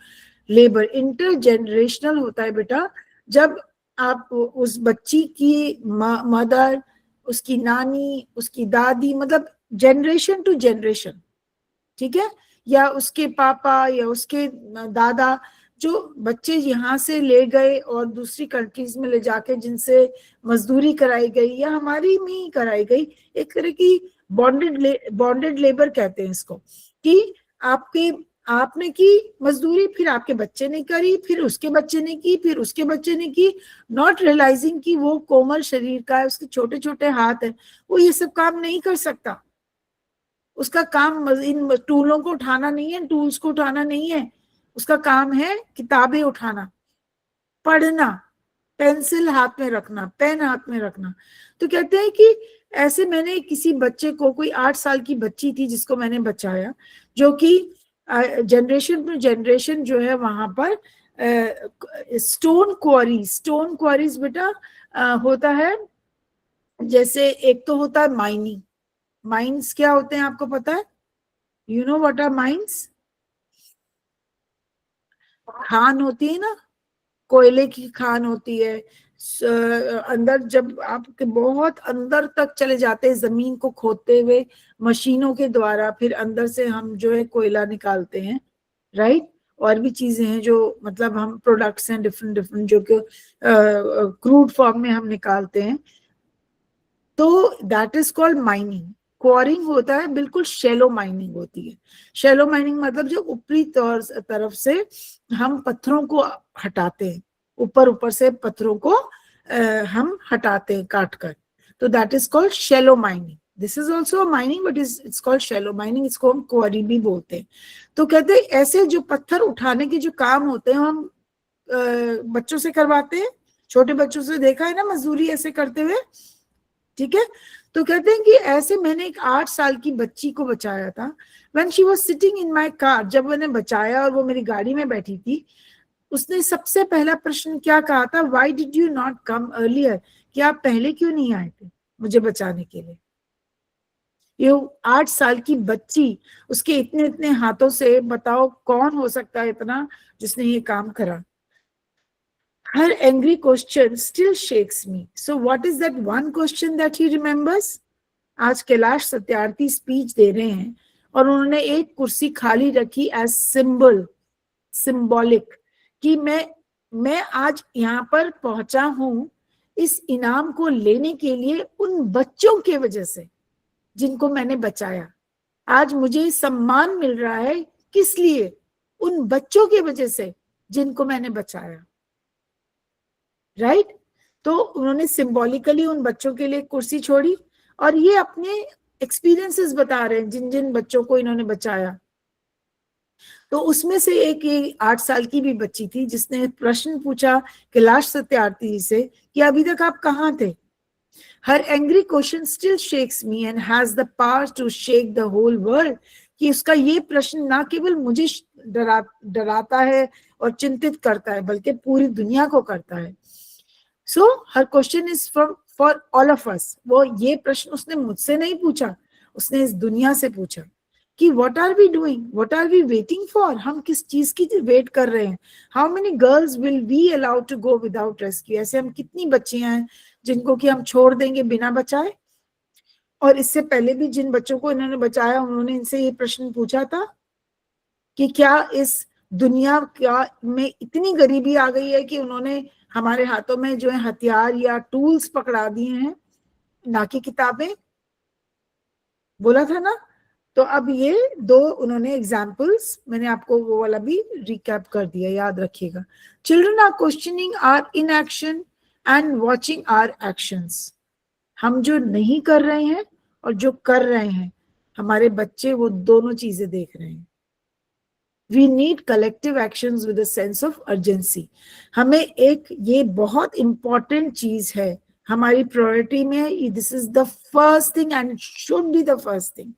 labor. Intergenerational होता है बेटा, जब आप उस बच्ची की मदर, उसकी नानी, उसकी दादी, मतलब जनरेशन टू जनरेशन, ठीक है, या उसके पापा या उसके दादा, जो बच्चे यहाँ से ले गए और दूसरी कंट्रीज में ले जाके जिनसे मजदूरी कराई गई या हमारी में ही कराई गई, एक तरह की बॉन्डेड लेबर कहते हैं इसको, कि आपने की मजदूरी, फिर आपके बच्चे ने करी, फिर उसके बच्चे ने की, फिर उसके बच्चे ने की, नॉट रियलाइजिंग कि वो कोमल शरीर का है, उसके छोटे छोटे हाथ है, वो ये सब काम नहीं कर सकता। उसका काम इन टूलों को उठाना नहीं है, टूल्स को उठाना नहीं है, उसका काम है किताबें उठाना, पढ़ना, पेंसिल हाथ में रखना, पेन हाथ में रखना। तो कहते हैं कि ऐसे मैंने किसी बच्चे को, कोई 8 साल की बच्ची थी जिसको मैंने बचाया, जो कि जनरेशन टू जनरेशन जो है वहां पर स्टोन क्वारीज बेटा होता है। जैसे एक तो होता है माइनिंग। माइंस क्या होते हैं आपको पता है? You know what are mines? खान होती है ना, कोयले की खान होती है, अंदर जब आपके बहुत अंदर तक चले जाते हैं जमीन को खोदते हुए मशीनों के द्वारा, फिर अंदर से हम जो है कोयला निकालते हैं, राइट। और भी चीजें हैं जो मतलब हम प्रोडक्ट्स हैं डिफरेंट डिफरेंट जो कि क्रूड फॉर्म में हम निकालते हैं, तो that is called mining. Kwaring होता है बिल्कुल शैलो माइनिंग होती है। शैलो माइनिंग मतलब जो ऊपरी तरफ से हम पत्थरों को हटाते हैं, ऊपर से पत्थरों को हम हटाते हैं काट कर, तो that is called shallow mining. This is also mining but it's called shallow mining, इसको हम क्वारी भी बोलते हैं। तो कहते हैं ऐसे जो पत्थर उठाने के जो काम होते हैं हम बच्चों से करवाते हैं, छोटे बच्चों से देखा है ना मजदूरी ऐसे करते हुए, ठीक है। तो कहते हैं कि ऐसे मैंने एक 8 साल की बच्ची को बचाया था। When she was sitting in my car, जब मैंने बचाया और वो मेरी गाड़ी में बैठी थी, उसने सबसे पहला प्रश्न क्या कहा था? Why did you not come earlier? कि आप पहले क्यों नहीं आए थे मुझे बचाने के लिए? ये 8 साल की बच्ची, उसके इतने इतने हाथों से, बताओ कौन हो सकता है इतना जिसने ये काम करा? Her angry question still shakes me. So what is that one question that he remembers? आज कैलाश सत्यार्थी स्पीच दे रहे हैं और उन्होंने एक कुर्सी खाली रखी एज सिंबॉलिक, कि मैं आज यहाँ पर पहुंचा हूं इस इनाम को लेने के लिए उन बच्चों के वजह से जिनको मैंने बचाया। आज मुझे सम्मान मिल रहा है, किस लिए? उन बच्चों की वजह से जिनको मैंने बचाया, राइट। तो उन्होंने सिंबॉलिकली उन बच्चों के लिए कुर्सी छोड़ी और ये अपने एक्सपीरियंसेस बता रहे हैं जिन जिन बच्चों को इन्होंने बचाया। तो उसमें से एक 8 साल की भी बच्ची थी जिसने प्रश्न पूछा कैलाश सत्यार्थी से कि अभी तक आप कहाँ थे? Her angry question still shakes me and has the power to shake the whole world. कि उसका ये प्रश्न ना केवल मुझे डराता है और चिंतित करता है बल्कि पूरी दुनिया को करता है। So her question is for all of us. वो ये प्रश्न उसने मुझसे नहीं पूछा, उसने इस दुनिया से पूछा कि what are we doing? What are we waiting for? हम किस चीज की वेट कर रहे हैं? How many girls will we allowed to go without rescue? ऐसे हम कितनी बच्चियां हैं जिनको कि हम छोड़ देंगे बिना बचाए? और इससे पहले भी जिन बच्चों को इन्होंने बचाया उन्होंने इनसे ये प्रश्न पूछा था कि क्या इस दुनिया में इतनी गरीबी आ गई है कि उन्होंने हमारे हाथों में जो है हथियार या टूल्स पकड़ा दिए हैं, ना कि किताबें? बोला था ना। तो अब ये 2 उन्होंने एग्जाम्पल्स, मैंने आपको वो वाला भी रिकैप कर दिया, याद रखिएगा। Children are questioning our inaction and watching our actions. हम जो नहीं कर रहे हैं और जो कर रहे हैं, हमारे बच्चे वो दोनों चीजें देख रहे हैं। We need collective actions with a sense of urgency. हमें एक ये बहुत important चीज है हमारी प्रायोरिटी में, this is the first thing and should be the first thing.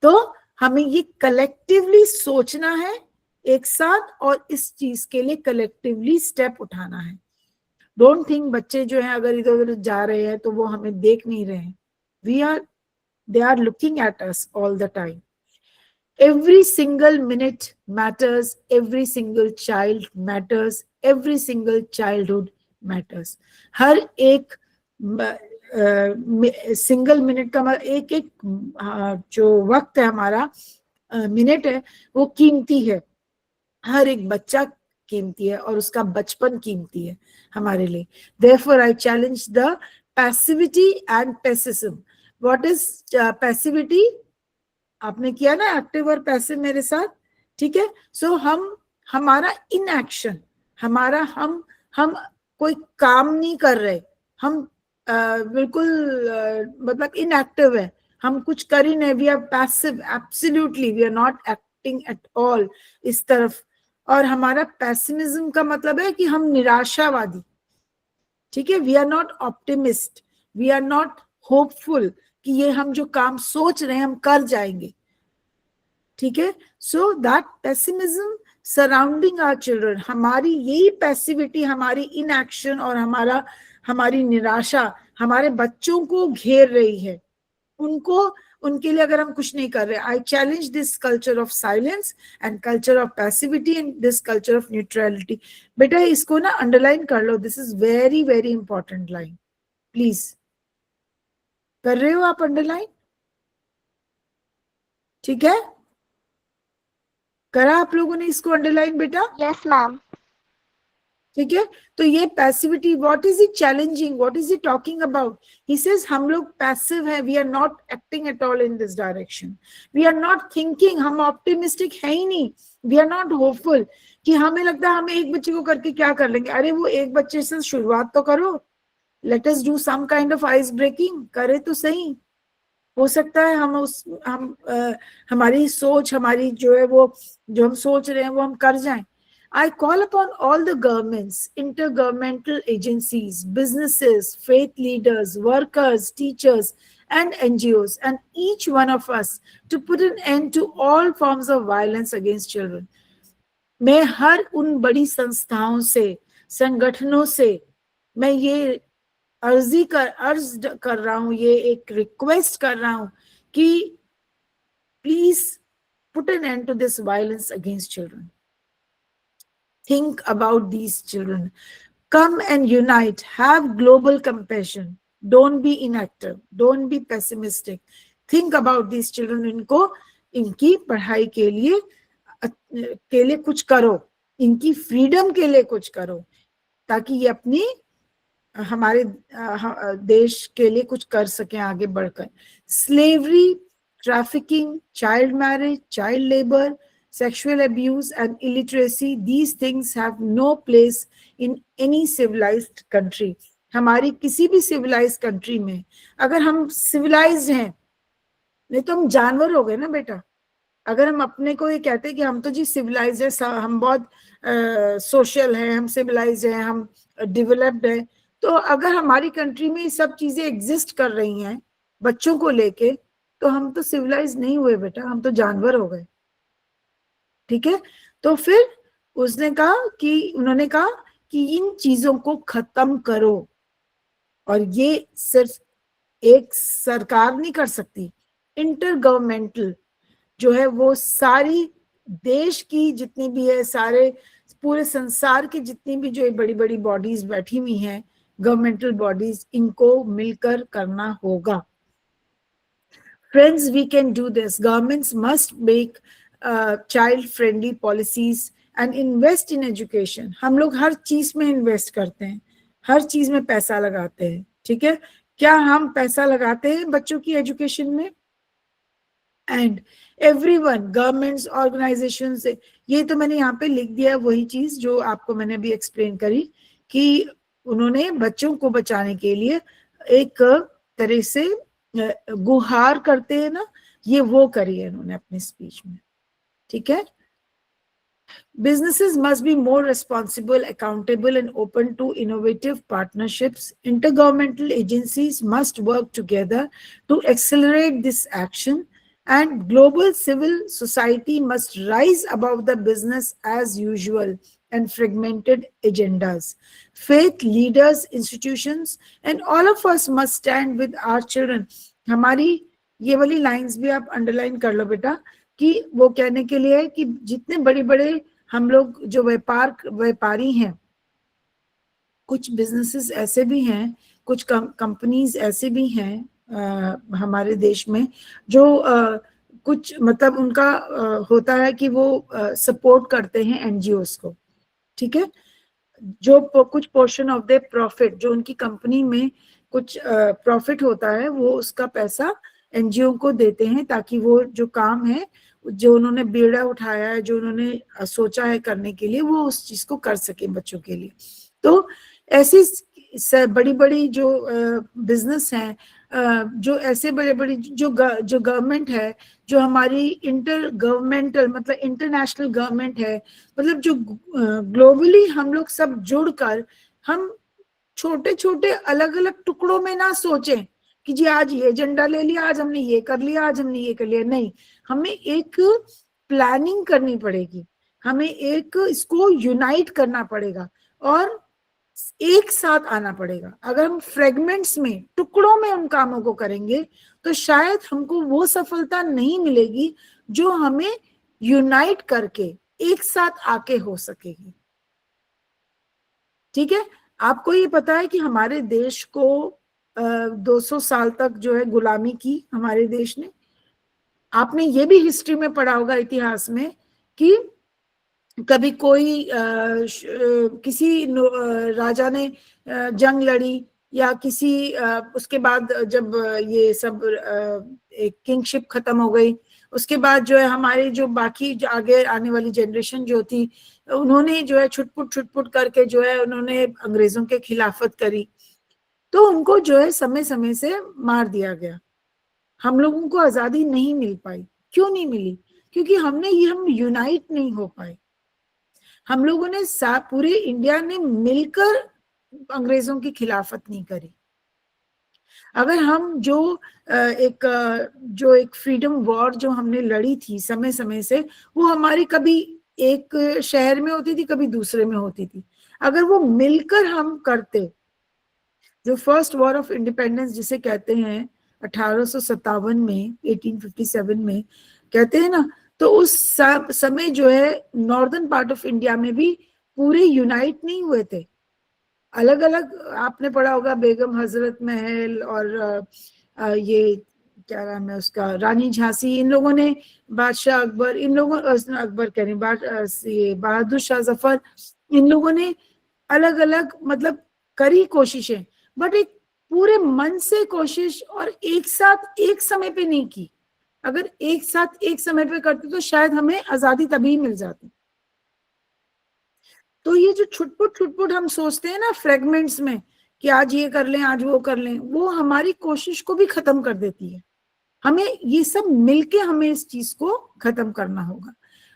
तो हमें ये कलेक्टिवली सोचना है एक साथ और इस चीज के लिए कलेक्टिवली स्टेप उठाना है। डोंट थिंक बच्चे जो है अगर इधर उधर जा रहे हैं तो वो हमें देख नहीं रहे हैं, they are looking at us all the time. Every single minute matters, every single child matters, every single childhood matters. हर एक सिंगल मिनट का एक एक जो वक्त है हमारा, मिनट है, वो कीमती है. हर एक बच्चा कीमती है और उसका बचपन कीमती है हमारे लिए. Therefore, I challenge the passivity and pessimism. What is passivity? आपने किया ना एक्टिव और पैसिव मेरे साथ, ठीक है. सो हमारा इनएक्शन, हमारा हम कोई काम नहीं कर रहे, हम बिल्कुल मतलब इनएक्टिव है, हम कुछ कर ही नहीं. We are passive, absolutely we are not acting at all इस तरफ. और हमारा पैसिमिज्म का मतलब है कि हम निराशावादी, ठीक है. We are not optimist, we are not hopeful कि ये हम जो काम सोच रहे हैं हम कर जाएंगे, ठीक है. So that pessimism surrounding our children, हमारी यही पैसिविटी, हमारी इनएक्शन और हमारी निराशा हमारे बच्चों को घेर रही है. उनके लिए अगर हम कुछ नहीं कर रहे, I challenge this culture of silence and culture of passivity and this culture of neutrality. बेटा इसको ना अंडरलाइन कर लो, this is very very important line. Please कर रहे हो आप अंडरलाइन? ठीक है, करा आप लोगों ने इसको अंडरलाइन बेटा? Yes, ma'am. ठीक है. तो ये passivity, what is it challenging, what is it talking about? He says हम लोग पैसिव है, we are not acting at all in this direction, we are not thinking, हम ऑप्टिमिस्टिक है ही नहीं, वी आर नॉट होपफुल कि हमें लगता है हम एक बच्चे को करके क्या कर लेंगे. अरे वो एक बच्चे से शुरुआत तो करो, let us do some kind of ice breaking, करे तो सही. हो सकता है हमारी सोच, हमारी जो है वो जो हम सोच रहे हैं वो हम कर जाएं. I call upon all the governments, intergovernmental agencies, businesses, faith leaders, workers, teachers, and NGOs, and each one of us to put an end to all forms of violence against children. मैं हर उन बड़ी संस्थाओं से, संगठनों से मैं ये अर्ज कर रहा हूं, ये एक रिक्वेस्ट कर रहा हूं कि please put an end to this violence against children. Think about these children. Come and unite. Have global compassion. Don't be inactive. Don't be pessimistic. Think about these children. इनकी पढ़ाई के लिए कुछ करो, इनकी फ्रीडम के लिए कुछ करो, ताकि ये अपनी हमारे देश के लिए कुछ कर सकें आगे बढ़कर. Slavery, trafficking, child marriage, child labor, sexual abuse and illiteracy, these things have no place in any civilized country. हमारी किसी भी civilized country में, अगर हम civilized हैं, नहीं तो हम जानवर हो गए ना बेटा. अगर हम अपने को ये कहते हैं कि हम तो जी civilized है, हम बहुत social हैं, हम civilized हैं, हम developed हैं, तो अगर हमारी country में सब चीजें exist कर रही हैं बच्चों को लेके, तो हम तो civilized नहीं हुए बेटा, हम तो जानवर हो गए. ठीक है. तो फिर उन्होंने कहा कि इन चीजों को खत्म करो, और ये सिर्फ एक सरकार नहीं कर सकती. इंटर गवर्नमेंटल जो है वो सारी देश की जितनी भी है, सारे पूरे संसार की जितनी भी जो बड़ी बड़ी बॉडीज बैठी हुई हैं, गवर्नमेंटल बॉडीज, इनको मिलकर करना होगा. Friends, we can do this. Governments must make child friendly policies and invest in education. हम लोग हर चीज में इन्वेस्ट करते हैं, हर चीज में पैसा लगाते हैं, ठीक है. क्या हम पैसा लगाते हैं बच्चों की एजुकेशन में? एंड एवरीवन, गवर्नमेंट्स, ऑर्गेनाइजेशंस, ये तो मैंने यहाँ पे लिख दिया वही चीज जो आपको मैंने अभी एक्सप्लेन करी, कि उन्होंने बच्चों को बचाने के लिए एक तरह से गुहार करते हैं ना, ये वो करी है उन्होंने अपनी स्पीच में. ठीक है. Businesses must be more responsible, accountable, and open to innovative partnerships. Intergovernmental agencies must work together to accelerate this action, and global civil society must rise above the business as usual and fragmented agendas. Faith leaders, institutions, and all of us must stand with our children. हमारी ये वाली lines भी आप underline कर लो बेटा, कि वो कहने के लिए है कि जितने बड़े बड़े हम लोग जो व्यापारी हैं, कुछ बिजनेसेस ऐसे भी हैं, कुछ कंपनीज ऐसे भी हैं हमारे देश में जो कुछ मतलब उनका होता है कि वो सपोर्ट करते हैं एनजीओस को, ठीक है। जो कुछ पोर्शन ऑफ द प्रॉफिट जो उनकी कंपनी में कुछ प्रॉफिट होता है, वो उसका पैसा एनजीओ को देते हैं, ताकि वो जो काम है, जो उन्होंने बीड़ा उठाया है, जो उन्होंने सोचा है करने के लिए, वो उस चीज को कर सके बच्चों के लिए। तो ऐसी बड़ी बड़ी जो बिजनेस हैं, जो ऐसे बड़े बड़ी जो गवर्नमेंट है, जो हमारी इंटर गवर्नमेंटल मतलब इंटरनेशनल गवर्नमेंट है, मतलब जो ग्लोबली हम लोग सब जुड़कर, हम छोटे छोटे अलग अलग टुकड़ों में ना सोचें कि जी आज ये एजेंडा ले लिया, आज हमने ये कर लिया, आज हमने ये कर लिया। नहीं, हमें एक प्लानिंग करनी पड़ेगी, हमें एक इसको यूनाइट करना पड़ेगा और एक साथ आना पड़ेगा। अगर हम फ्रेगमेंट्स में, टुकड़ों में उन कामों को करेंगे तो शायद हमको वो सफलता नहीं मिलेगी जो हमें यूनाइट करके एक साथ आके हो सकेगी। ठीक है। आपको ये पता है कि हमारे देश को 200 साल तक जो है गुलामी की हमारे देश ने। आपने ये भी हिस्ट्री में पढ़ा होगा, इतिहास में, कि कभी कोई किसी राजा ने जंग लड़ी, या किसी उसके बाद जब ये सब एक किंगशिप खत्म हो गई, उसके बाद जो है हमारे जो बाकी जो आगे आने वाली जनरेशन जो थी, उन्होंने जो है छुटपुट करके जो है उन्होंने अंग्रेजों के खिलाफत करी, तो उनको जो है समय समय से मार दिया गया। हम लोगों को आजादी नहीं मिल पाई। क्यों नहीं मिली? क्योंकि हम यूनाइट नहीं हो पाए। हम लोगों ने पूरे इंडिया ने मिलकर अंग्रेजों की खिलाफत नहीं करी। अगर हम जो एक फ्रीडम वॉर जो हमने लड़ी थी समय समय से, वो हमारी कभी एक शहर में होती थी, कभी दूसरे में होती थी। अगर वो मिलकर हम करते, जो फर्स्ट वॉर ऑफ इंडिपेंडेंस जिसे कहते हैं 1857 में, 1857 में कहते हैं ना, तो उस समय जो है नॉर्दर्न पार्ट ऑफ इंडिया में भी पूरे यूनाइट नहीं हुए थे। अलग अलग आपने पढ़ा होगा, बेगम हजरत महल और ये क्या नाम है उसका, रानी झांसी, इन लोगों ने, बादशाह अकबर, इन लोगों अकबर कह रहे, बहादुर शाह जफर, इन लोगों ने अलग अलग मतलब करी कोशिशें, बट एक पूरे मन से कोशिश और एक साथ एक समय पे नहीं की। अगर एक साथ एक समय पे करते तो शायद हमें आजादी तभी मिल जाती। तो ये जो छुटपुट हम सोचते हैं ना फ्रेगमेंट्स में, कि आज ये कर लें, आज वो कर लें, वो हमारी कोशिश को भी खत्म कर देती है। हमें ये सब मिलके हमें इस चीज को खत्म करना होगा,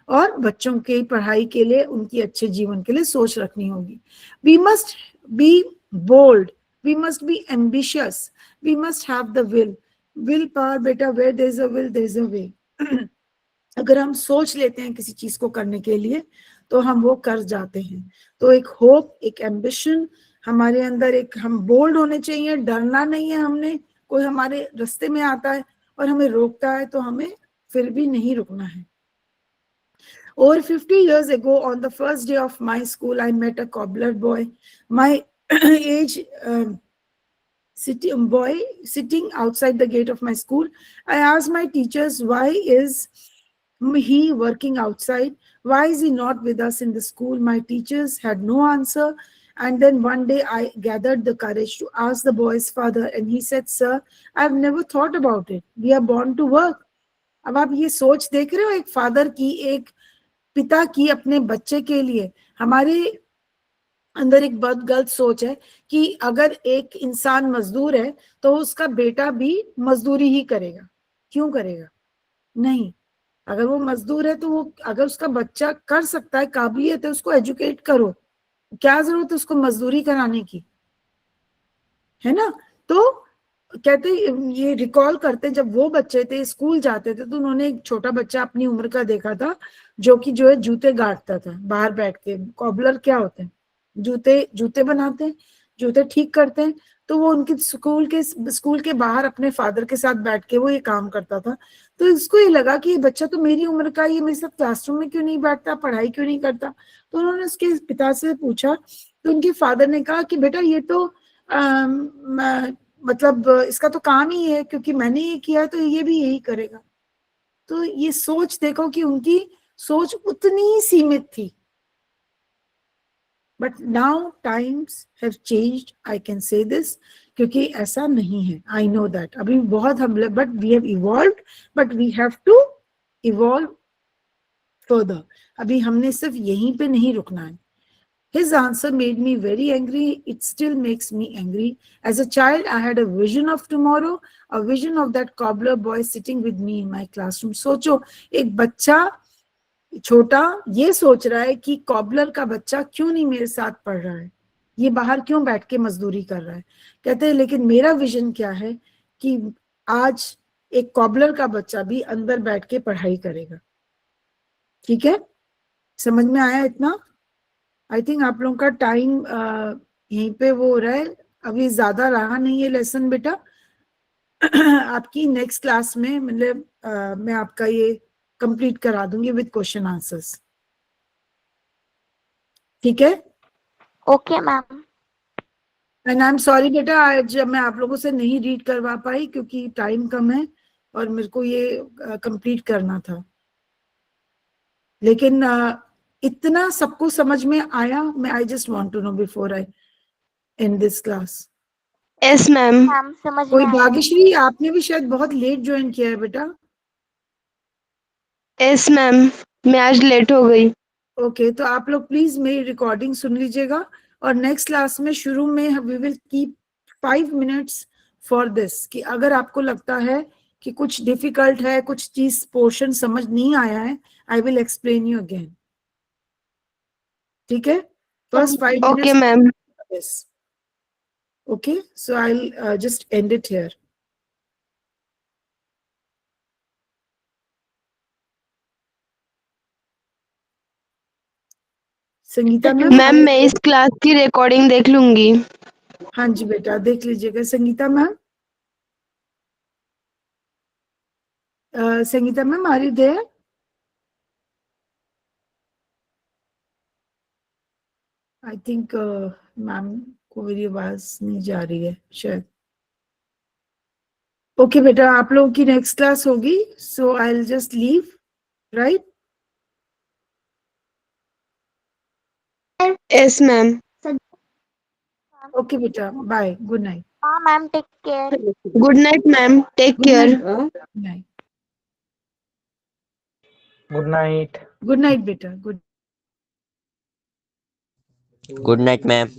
और बच्चों की पढ़ाई के लिए, उनकी अच्छे जीवन के लिए सोच रखनी होगी। We must be bold, we must be ambitious, we must have the will power. बेटा, where there is a will there is a way. अगर हम सोच लेते हैं किसी चीज को करने के लिए तो हम वो कर जाते हैं। तो एक होप, एक एम्बिशन हमारे अंदर, एक हम बोल्ड होने चाहिए, डरना नहीं है हमने। कोई हमारे रास्ते में आता है और हमें रोकता है तो हमें फिर भी नहीं रुकना है। Over 50 years ago, on the first day of my school, I met a cobbler boy, my age sitting outside the gate of my school. I asked my teachers, why is he working outside? Why is he not with us in the school? My teachers had no answer. And then one day I gathered the courage to ask the boy's father, and he said, sir, I've never thought about it. We are born to work. अब आप ये सोच देख रहे हो, एक father की, एक पिता की अपने बच्चे के लिए। हमारे अंदर एक बहुत गलत सोच है कि अगर एक इंसान मजदूर है तो उसका बेटा भी मजदूरी ही करेगा। क्यों करेगा? नहीं, अगर वो मजदूर है तो वो, अगर उसका बच्चा कर सकता है, काबिलियत है, उसको एजुकेट करो। क्या जरूरत है उसको मजदूरी कराने की, है ना? तो कहते, ये रिकॉल करते, जब वो बच्चे थे स्कूल जाते थे तो उन्होंने एक छोटा बच्चा अपनी उम्र का देखा था जो कि जो है जूते गाड़ता था बाहर बैठ के। कॉबलर क्या होते हैं? जूते बनाते हैं। जूते ठीक करते हैं, तो वो उनके स्कूल के बाहर अपने फादर के साथ बैठ के वो ये काम करता था। तो इसको ये लगा कि ये बच्चा तो मेरी उम्र का, ये मेरे साथ क्लासरूम में क्यों नहीं बैठता, पढ़ाई क्यों नहीं करता। तो उन्होंने उसके पिता से पूछा, तो उनके फादर ने कहा कि बेटा ये तो मतलब इसका तो काम ही है, क्योंकि मैंने ये किया तो ये भी यही करेगा। तो ये सोच देखो कि उनकी सोच उतनी ही सीमित थी। But now times have changed, I can say this, क्योंकि ऐसा नहीं है। आई नो दैट अभी बहुत हम लोग, but we have evolved, but we have to evolve further. अभी हमने सिर्फ यहीं पे नहीं रुकना है। His answer made me very angry. It still makes me angry. As a child, I had a vision of tomorrow, a vision of that cobbler boy sitting with me in my classroom. सोचो, एक बच्चा छोटा ये सोच रहा है कि cobbler का बच्चा क्यों नहीं मेरे साथ पढ़ रहा है, ये बाहर क्यों बैठ के मजदूरी कर रहा है। कहते हैं लेकिन मेरा विजन क्या है कि आज एक कॉबलर का बच्चा भी अंदर बैठ के पढ़ाई करेगा। ठीक है, समझ में आया इतना? आई थिंक आप लोगों का टाइम यहीं पे वो हो रहा है, अभी ज्यादा रहा नहीं है लेसन बेटा। आपकी नेक्स्ट क्लास में मतलब मैं आपका ये कंप्लीट करा दूंगी विद क्वेश्चन आंसर्स। ठीक है, okay ma'am. And I am sorry बेटा, आज मैं आप लोगों से नहीं रीड करवा पाई क्योंकि टाइम कम है और मेरे को ये कंप्लीट करना था। लेकिन इतना सबको समझ में आया? मैं I just want to know before I end this class. Yes ma'am. Ma'am समझ कोई में आया। भाग्यश्री, आपने भी शायद बहुत लेट ज्वाइन किया है बेटा। यस मैम, मैं आज लेट हो गई। ओके, तो आप लोग प्लीज मेरी रिकॉर्डिंग सुन लीजिएगा और नेक्स्ट क्लास में शुरू में we will keep 5 minutes for this, कि अगर आपको लगता है कि कुछ डिफिकल्ट है, कुछ चीज पोर्शन समझ नहीं आया है, I will explain you again. ठीक है, first 5 okay minutes ma'am. This. Okay, so I will just and it here. Sangeeta ma'am, ma'am मैं इस क्लास की रिकॉर्डिंग देख लूंगी। हाँ जी बेटा, देख लीजिएगा। Sangeeta ma'am, Sangeeta ma'am are you there? I think ma'am को मेरी आवाज नहीं जा रही है शायद। ओके बेटा, आप लोगों की नेक्स्ट क्लास होगी, so I will just leave, right? Yes ma'am. Okay बेटा, बाय, गुड नाइट। हाँ ma'am, take care. Good night ma'am, take care. Good night, good night. Good night बेटा, गुड। Good night ma'am.